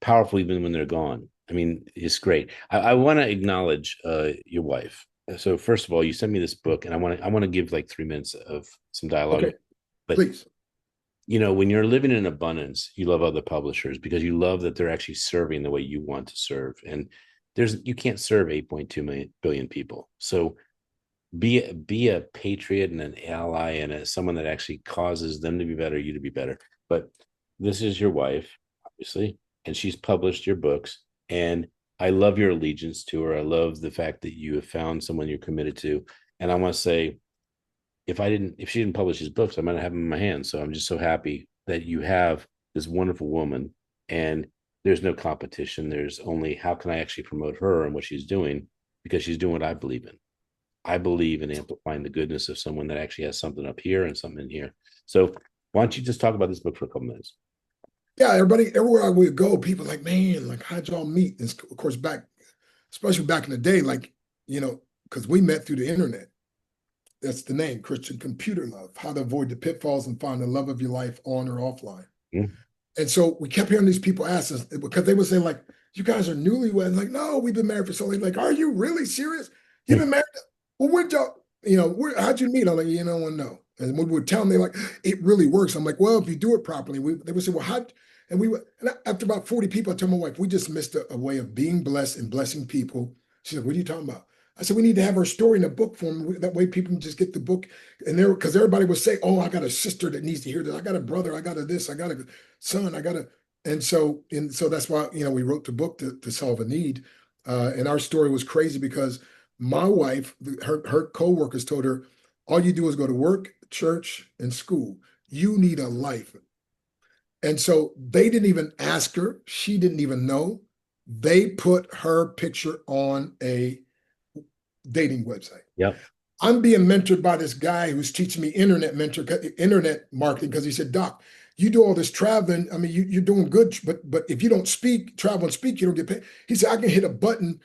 powerful even when they're gone. I mean, it's great. I want to acknowledge your wife. So first of all, you sent me this book, and I want to give like 3 minutes of some dialogue. okay, But please. when you're living in abundance, you love other publishers because you love that they're actually serving the way you want to serve. And you can't serve 8.2 billion people. So be a patriot and an ally and someone that actually causes them to be better, you to be better. But this is your wife, obviously, and she's published your books. And I love your allegiance to her. I love the fact that you have found someone you're committed to. And I want to say, if she didn't publish his books, I might not have them in my hands. So I'm just so happy that you have this wonderful woman, and there's no competition. There's only, how can I actually promote her and what she's doing, because she's doing what I believe in. I believe in amplifying the goodness of someone that actually has something up here and something in here. So why don't you just talk about this book for a couple minutes? Yeah, everybody, everywhere I would go, people like, man, like, how'd y'all meet? And of course, especially back in the day, like, because we met through the internet. That's the name, Christian Computer Love, how to avoid the pitfalls and find the love of your life on or offline. Mm. And so we kept hearing these people ask us, because they would say, like, you guys are newlyweds. Like, no, we've been married for so long. Like, are you really serious? You've been married? Well, where'd y'all, how'd you meet? I'm like, you don't want to know. And we would tell them, they're like, it really works. I'm like, well, if you do it properly, they would say, well, how? And after about 40 people, I told my wife, we just missed a way of being blessed and blessing people. She said, what are you talking about? I said, we need to have our story in a book form. That way people can just get the book. And there, because everybody would say, oh, I got a sister that needs to hear this. I got a brother. I got a this. I got a son. I got a, and so that's why, we wrote the book to solve a need. And our story was crazy because my wife, her co-workers told her, all you do is go to work, church, and school. You need a life. And so they didn't even ask her. She didn't even know. They put her picture on a dating website. Yep. I'm being mentored by this guy who's teaching me internet marketing, because he said, Doc, you do all this traveling. I mean, you're doing good, but if you don't travel and speak, you don't get paid. He said, I can hit a button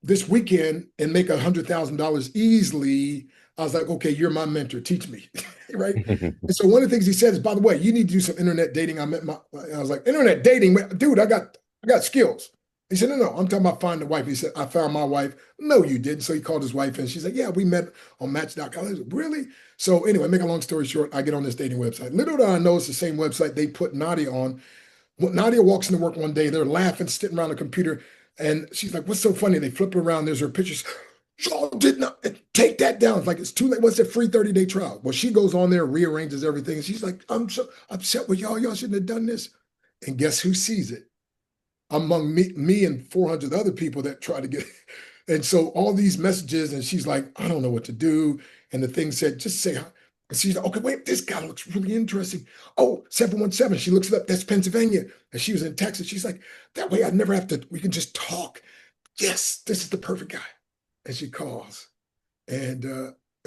this weekend and make $100,000 easily. I was like, okay, you're my mentor. Teach me, right? And so one of the things he said is, by the way, you need to do some internet dating. I was like, internet dating, dude, I got skills. He said, no, I'm talking about finding a wife. He said, I found my wife. No, you didn't. So he called his wife and she's like, yeah, we met on Match.com. I said, really? So anyway, make a long story short, I get on this dating website. Little did I know it's the same website they put Nadia on. Nadia walks into work one day, they're laughing, sitting around the computer, and she's like, "What's so funny?" They flip it around, there's her pictures. Y'all did not take that down. It's like, it's too late. What's the free 30-day trial? Well, she goes on there, rearranges everything, and she's like, "I'm so upset with y'all. Y'all shouldn't have done this." And guess who sees it? Among me and 400 other people that try to get. And so all these messages, and she's like, "I don't know what to do." And the thing said, "Just say hi." And she's like, "Okay, wait, this guy looks really interesting." Oh, 717. She looks it up. That's Pennsylvania. And she was in Texas. She's like, "That way I never have to, we can just talk." Yes, this is the perfect guy. And she calls. And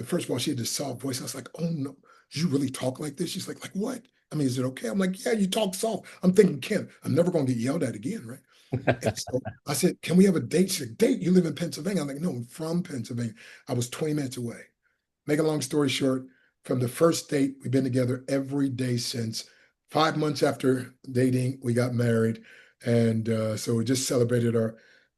first of all, she had this soft voice. I was like, "Oh no, you really talk like this?" She's like what? I mean, is it okay? I'm like, "Yeah, you talk soft." I'm thinking, Ken, I'm never going to get yelled at again, right? And so I said, "Can we have a date?" She said, "Date? You live in Pennsylvania?" I'm like, "No, I'm from Pennsylvania." I was 20 minutes away. Make a long story short, from the first date, we've been together every day since. 5 months after dating, we got married. And so we just celebrated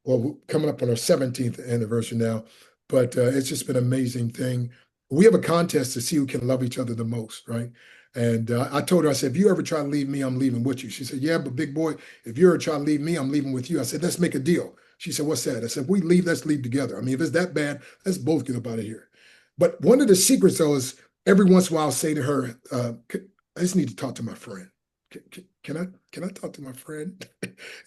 well, coming up on our 17th anniversary now. But it's just been an amazing thing. We have a contest to see who can love each other the most, right? And I told her, I said, "If you ever try to leave me, I'm leaving with you." She said, "Yeah, but big boy, if you ever try to leave me, I'm leaving with you." I said, "Let's make a deal." She said, "What's that?" I said, "If we leave, let's leave together. I mean, if it's that bad, let's both get up out of here." But one of the secrets, though, is every once in a while I'll say to her, "I just need to talk to my friend. Can I talk to my friend?"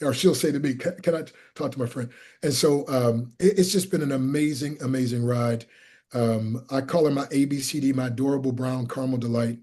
Or she'll say to me, "Can I talk to my friend?" And so it's just been an amazing, amazing ride. I call her my ABCD, my adorable brown caramel delight.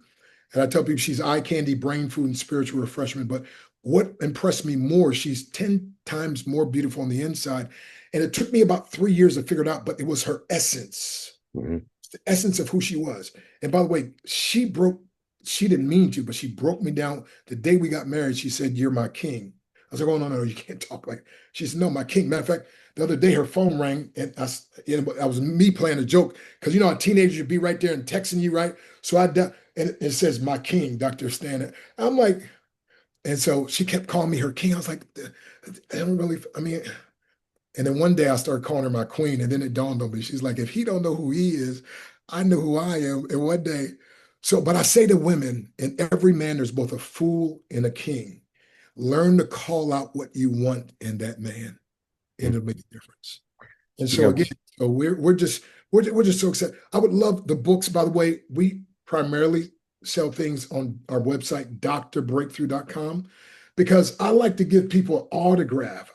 And I tell people she's eye candy, brain food, and spiritual refreshment. But what impressed me more, she's 10 times more beautiful on the inside. And it took me about 3 years to figure it out, but it was her essence, Mhm. the essence of who she was. And by the way, she didn't mean to, but she broke me down. The day we got married, she said, "You're my king." I was like, "Oh, no, no, you can't talk like." She said, "No, my king." Matter of fact, the other day her phone rang, and I was me playing a joke, because you know how teenagers would be right there and texting you, right? So and it says, "My king, Dr. Stan." I'm like, and so she kept calling me her king. I was like, I don't really, I mean, and then one day I started calling her my queen, and then it dawned on me. She's like, "If he don't know who he is, I know who I am." And one day, but I say to women, in every man, there's both a fool and a king. Learn to call out what you want in that man, and it'll make a difference. And You so know, again, so we're just so excited. I would love the books. By the way, we primarily sell things on our website, drbreakthrough.com, because I like to give people an autograph.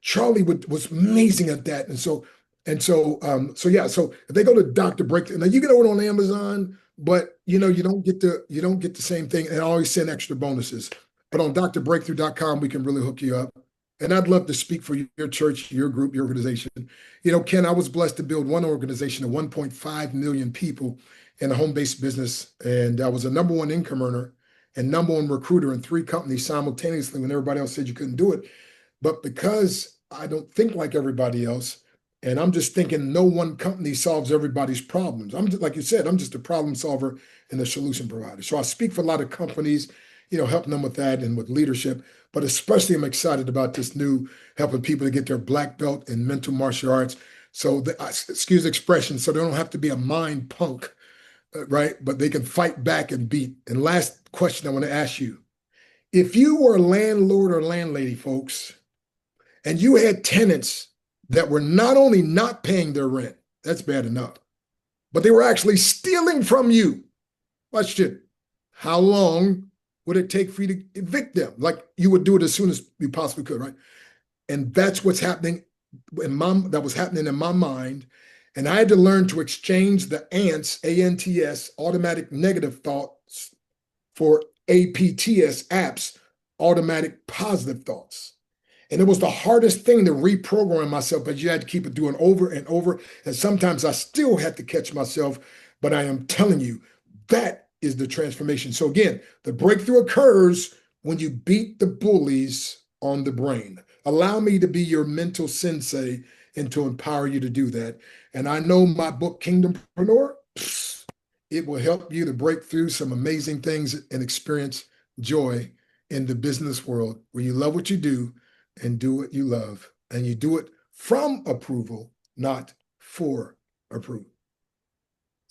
Charlie was amazing at that. So yeah, so if they go to Dr. Breakthrough, now you can order on Amazon, but you don't get the same thing. And I always send extra bonuses. But on drbreakthrough.com, we can really hook you up. And I'd love to speak for your church, your group, your organization. Ken, I was blessed to build one organization of 1.5 million people in a home-based business. And I was a number one income earner and number one recruiter in 3 companies simultaneously when everybody else said you couldn't do it. But because I don't think like everybody else, and I'm just thinking no one company solves everybody's problems. I'm just, like you said, I'm just a problem solver and a solution provider. So I speak for a lot of companies, helping them with that and with leadership. But especially I'm excited about this new helping people to get their black belt in mental martial arts. So excuse the expression, so they don't have to be a mind punk, right? But they can fight back and beat. And last question I want to ask you. If you were a landlord or landlady, folks, and you had tenants that were not only not paying their rent, that's bad enough, but they were actually stealing from you. Question: how long would it take for you to evict them? Like you would do it as soon as you possibly could, right? And that's what's happening that was happening in my mind. And I had to learn to exchange the ants, ANTS, automatic negative thoughts, for APTS, apps, automatic positive thoughts. And it was the hardest thing to reprogram myself, but you had to keep it doing over and over. And sometimes I still had to catch myself, but I am telling you, that is the transformation. So again, the breakthrough occurs when you beat the bullies on the brain. Allow me to be your mental sensei and to empower you to do that. And I know my book, Kingdompreneur, it will help you to break through some amazing things and experience joy in the business world where you love what you do and do what you love, and you do it from approval, not for approval.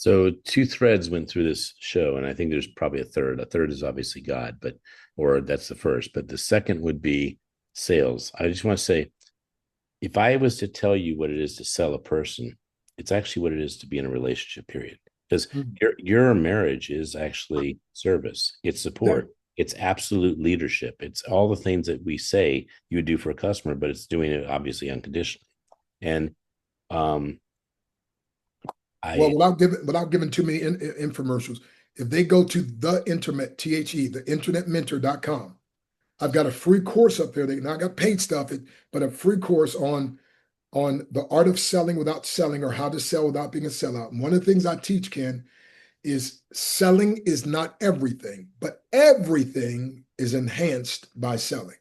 So two threads went through this show, and I think there's probably a third. A third is obviously God, but or that's the first. But the second would be sales. I just want to say, if I was to tell you what it is to sell a person, it's actually what it is to be in a relationship, period. Because Mm. your marriage is actually service, it's Yeah. support, it's absolute leadership. It's all the things that we say you would do for a customer, but it's doing it obviously unconditionally. And um Well, I without giving too many infomercials, if they go to the internet, the internetmentor.com, I've got a free course up there. Now I got paid stuff, but a free course on the art of selling without selling, or how to sell without being a sellout. And one of the things I teach, Ken, is selling is not everything, but everything is enhanced by selling.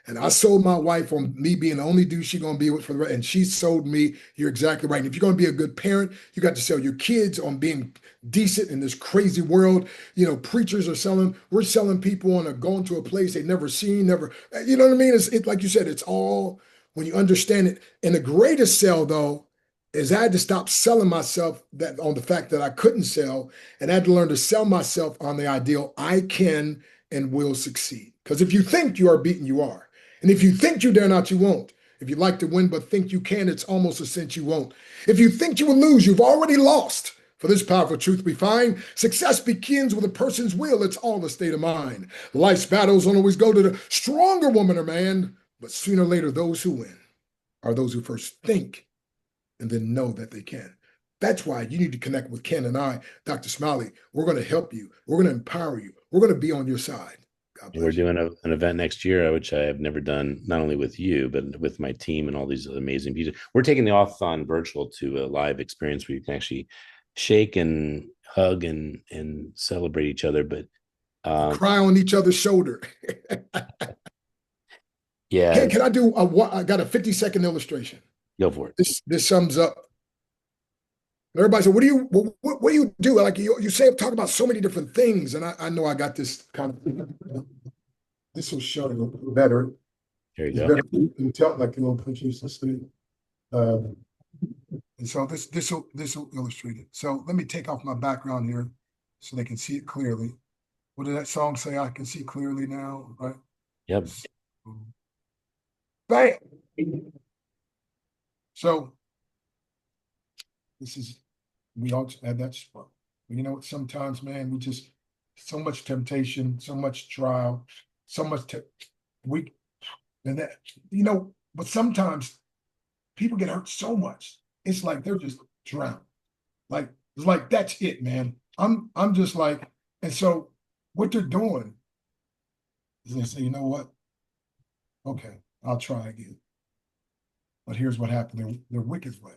And I sold my wife on me being the only dude she's gonna be with for the rest, and she sold me. You're exactly right. And if you're gonna be a good parent, you got to sell your kids on being decent in this crazy world. You know, preachers are selling. We're selling people on going to a place they've never seen, never. You know what I mean? It's like you said. It's all when you understand it. And the greatest sell though is I had to stop selling myself that on the fact that I couldn't sell, and I had to learn to sell myself on the ideal I can and will succeed. Because if you think you are beaten, you are. And if you think you dare not, you won't. If you like to win but think you can, it's almost a cinch you won't. If you think you will lose, you've already lost. For this powerful truth we find, success begins with a person's will. It's all a state of mind. Life's battles don't always go to the stronger woman or man, but sooner or later, those who win are those who first think and then know that they can. That's why you need to connect with Ken and I, Dr. Smiley. We're going to help you. We're going to empower you. We're going to be on your side. God we're bless you. doing an event next year, which I have never done, not only with you, but with my team and all these amazing people. We're taking the off-on virtual to a live experience where you can actually shake and hug and celebrate each other. But And cry on each other's shoulder. yeah, Ken, can I do I got a 50-second illustration. go for it. This sums up. Everybody said, what do you do? Like you say, talk about so many different things. And I know I got this kind of, this will show you better. There you It's go. better. You can tell like a little pictures. Let's see. And so this will illustrate it. So let me take off my background here so they can see it clearly. What did that song say? I can see clearly now, right? Yep. Bam. So this is, we all have that spot. You know, sometimes, man, we just so much temptation, so much trial, so much we and that, but sometimes people get hurt so much. It's like they're just drowned. Like it's like that's it, man. I'm just like, and so what they're doing is they say, you know what? Okay, I'll try again. But here's what happened. Their wicked way.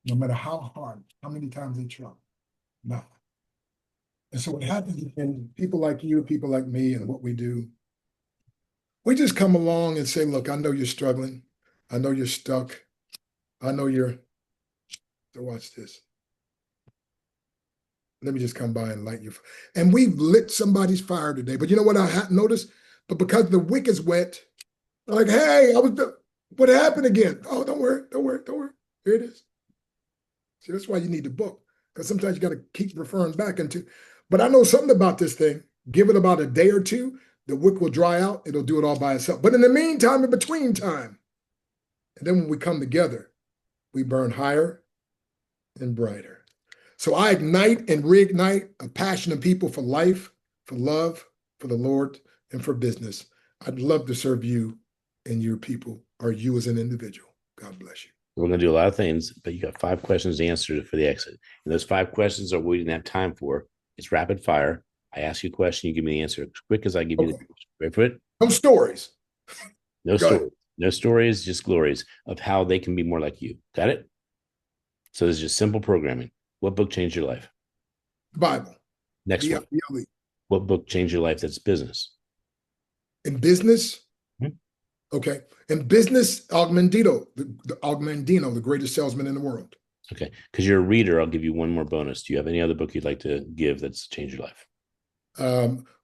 No matter how hard, how many times they try, nothing. And so what happens, and people like you, people like me, and what we do, we just come along and say, look, I know you're struggling. I know you're stuck. I know you're, so watch this. Let me just come by and light you. And we've lit somebody's fire today. But you know what I noticed? But because the wick is wet, I'm like, hey, what happened again? Oh, don't worry, don't worry, don't worry. Here it is. See, that's why you need the book. Because sometimes you got to keep referring back into, but I know something about this thing. Give it about a day or two, the wick will dry out. It'll do it all by itself. But in the meantime, in between time, and then when we come together, we burn higher and brighter. So I ignite and reignite a passion in people for life, for love, for the Lord, and for business. I'd love to serve you and your people, or you as an individual. God bless you. We're going to do a lot of things, but you got 5 questions to answer for the exit. And those 5 questions are what we didn't have time for. It's rapid fire. I ask you a question, you give me the answer as quick as I give you the question. Ready for it? No stories. No stories. No stories, just glories of how they can be more like you. Got it? So this is just simple programming. What book changed your life? Bible. Next one. B-I-B-L-E. What book changed your life that's business? In business? Okay. In business, Augmentino, the greatest salesman in the world. Okay. Because you're a reader, I'll give you one more bonus. Do you have any other book you'd like to give that's changed your life?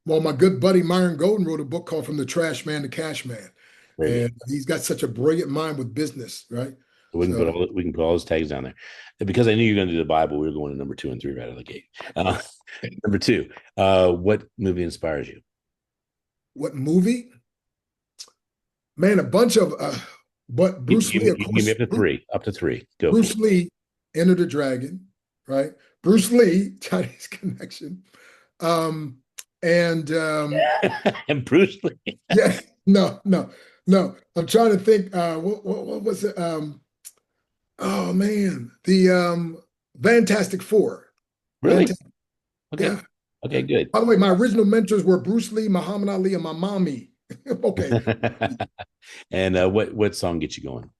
Well, my good buddy Myron Golden wrote a book called From the Trash Man to Cash Man. And he's got such a brilliant mind with business, right? So we can put all those tags down there. And because I knew you were going to do the Bible, we were going to number 2 and 3 right out of the gate. Number 2, what movie inspires you? what movie? Man, a bunch of but Bruce Lee, of You can give me course. up to three. Up to three. Go for Bruce Lee, Enter the Dragon, right? Bruce Lee, Chinese Connection. Um, and it. And Bruce Lee. yeah, no. I'm trying to think. What was it? Oh man, the Fantastic Four. Really? Fantastic, Okay. yeah. Okay, good. By the way, my original mentors were Bruce Lee, Muhammad Ali, and my mommy. Okay, And what song gets you going?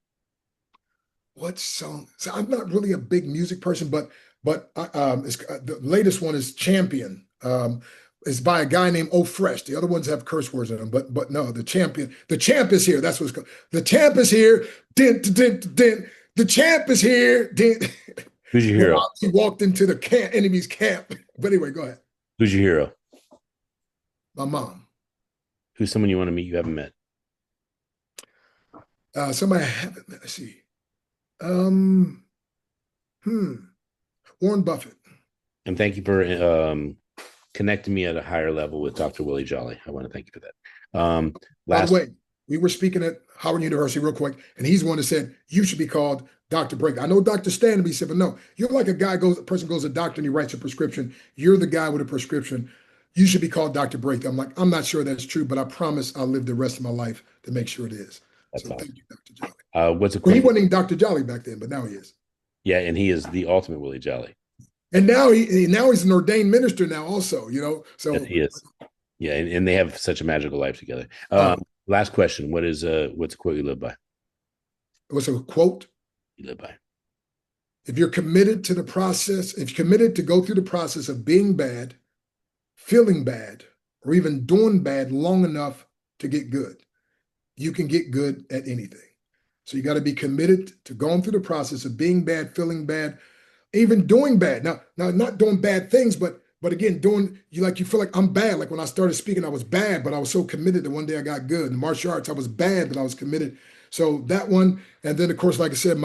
what song? So I'm not really a big music person, but the latest one is Champion. It's by a guy named O Fresh. The other ones have curse words in them, but no, the champion. The champ is here. That's what it's called. The champ is here. Din, din, din, din. The champ is here. Din. Who's your hero? He walked into the enemy's camp. But anyway, go ahead. Who's your hero? My mom. Who's someone you want to meet you haven't met? Somebody I haven't met. Let's see. Um, Warren Buffett. And thank you for connecting me at a higher level with Dr. Willie Jolly. I want to thank you for that. By the way, we were speaking at Howard University real quick, and he's the one that said you should be called Dr. Break. I know Dr. Stanley said, but no, you're like a person goes to a doctor and he writes a prescription. You're the guy with a prescription. You should be called Dr. Break. I'm like, I'm not sure that's true, but I promise I'll live the rest of my life to make sure it is. That's so awesome. Thank you, Dr. Jolly. What's a well, he wasn't even Dr. Jolly back then, but now he is. Yeah, and he is the ultimate Willie Jolly. And now he's an ordained minister now also, So yes, he is. Yeah, and they have such a magical life together. Last question. What's a quote you live by? What's a quote? You live by. If you're committed to the process, if you're committed to go through the process of being bad, feeling bad, or even doing bad long enough to get good, you can get good at anything. So you got to be committed to going through the process of being bad, feeling bad, even doing bad. Now not doing bad things, but again, you feel like I'm bad. Like when I started speaking, I was bad, but I was so committed that one day I got good. In martial arts, I was bad, but I was committed. So that one, and then of course, like I said,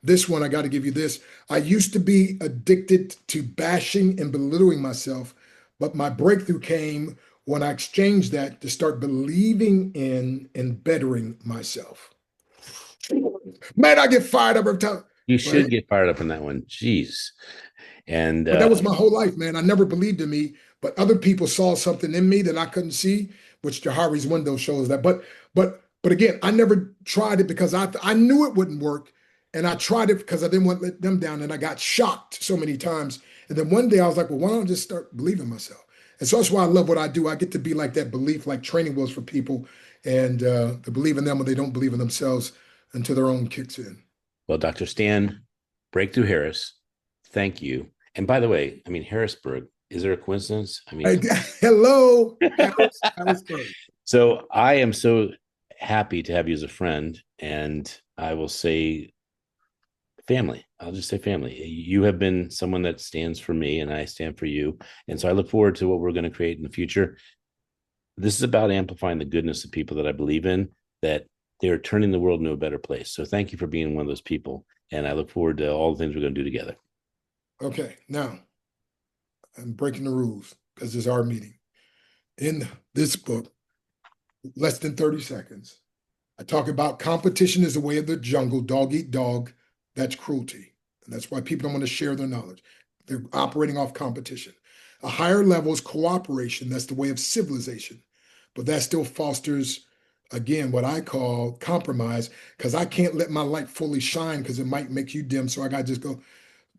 this one, I got to give you this. I used to be addicted to bashing and belittling myself, but my breakthrough came when I exchanged that to start believing in and bettering myself. Man, I get fired up every time. You should get fired up in that one. Jeez. And but that was my whole life, man. I never believed in me, but other people saw something in me that I couldn't see, which Johari's window shows that. But again, I never tried it because I knew it wouldn't work. And I tried it because I didn't want to let them down. And I got shocked so many times. And then one day I was like, well, why don't I just start believing myself? And so that's why I love what I do. I get to be like that belief, like training wheels for people, and to believe in them when they don't believe in themselves until their own kicks in. Well, Dr. Stan Breakthrough Harris, thank you. And by the way, I mean, Harrisburg, is there a coincidence? I mean, hello, Harrisburg. So I am so happy to have you as a friend, and I will say family. I'll just say family. You have been someone that stands for me, and I stand for you. And so I look forward to what we're going to create in the future. This is about amplifying the goodness of people that I believe in, that they're turning the world into a better place. So thank you for being one of those people. And I look forward to all the things we're going to do together. Okay. Now, I'm breaking the rules because it's our meeting. In this book, less than 30 seconds, I talk about competition is the way of the jungle, dog eat dog. That's cruelty. And that's why people don't want to share their knowledge. They're operating off competition. A higher level is cooperation. That's the way of civilization. But that still fosters, again, what I call compromise, because I can't let my light fully shine because it might make you dim. So I got to just go.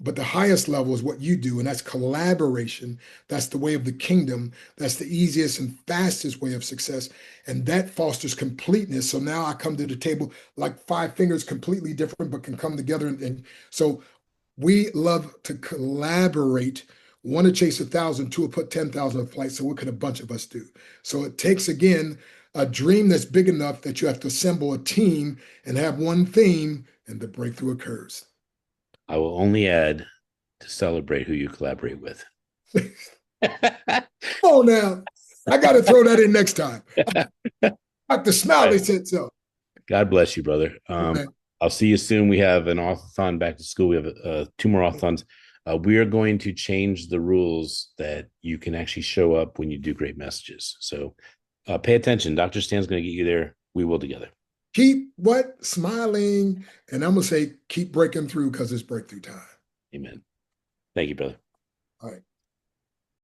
But the highest level is what you do, and that's collaboration. That's the way of the kingdom. That's the easiest and fastest way of success. And that fosters completeness. So now I come to the table like 5 fingers, completely different, but can come together. And so we love to collaborate. One to chase 1,000, two will put 10,000 in flight. So what could a bunch of us do? So it takes, again, a dream that's big enough that you have to assemble a team and have one theme, and the breakthrough occurs. I will only add to celebrate who you collaborate with. Oh, now I got to throw that in next time. Dr. Smiley said so. God bless you, brother. I'll see you soon. We have an authon back to school. We have 2 more authons. We are going to change the rules that you can actually show up when you do great messages. So pay attention. Dr. Stan's going to get you there. We will together. Keep what? Smiling. And I'm going to say, keep breaking through because it's breakthrough time. Amen. Thank you, brother. All right.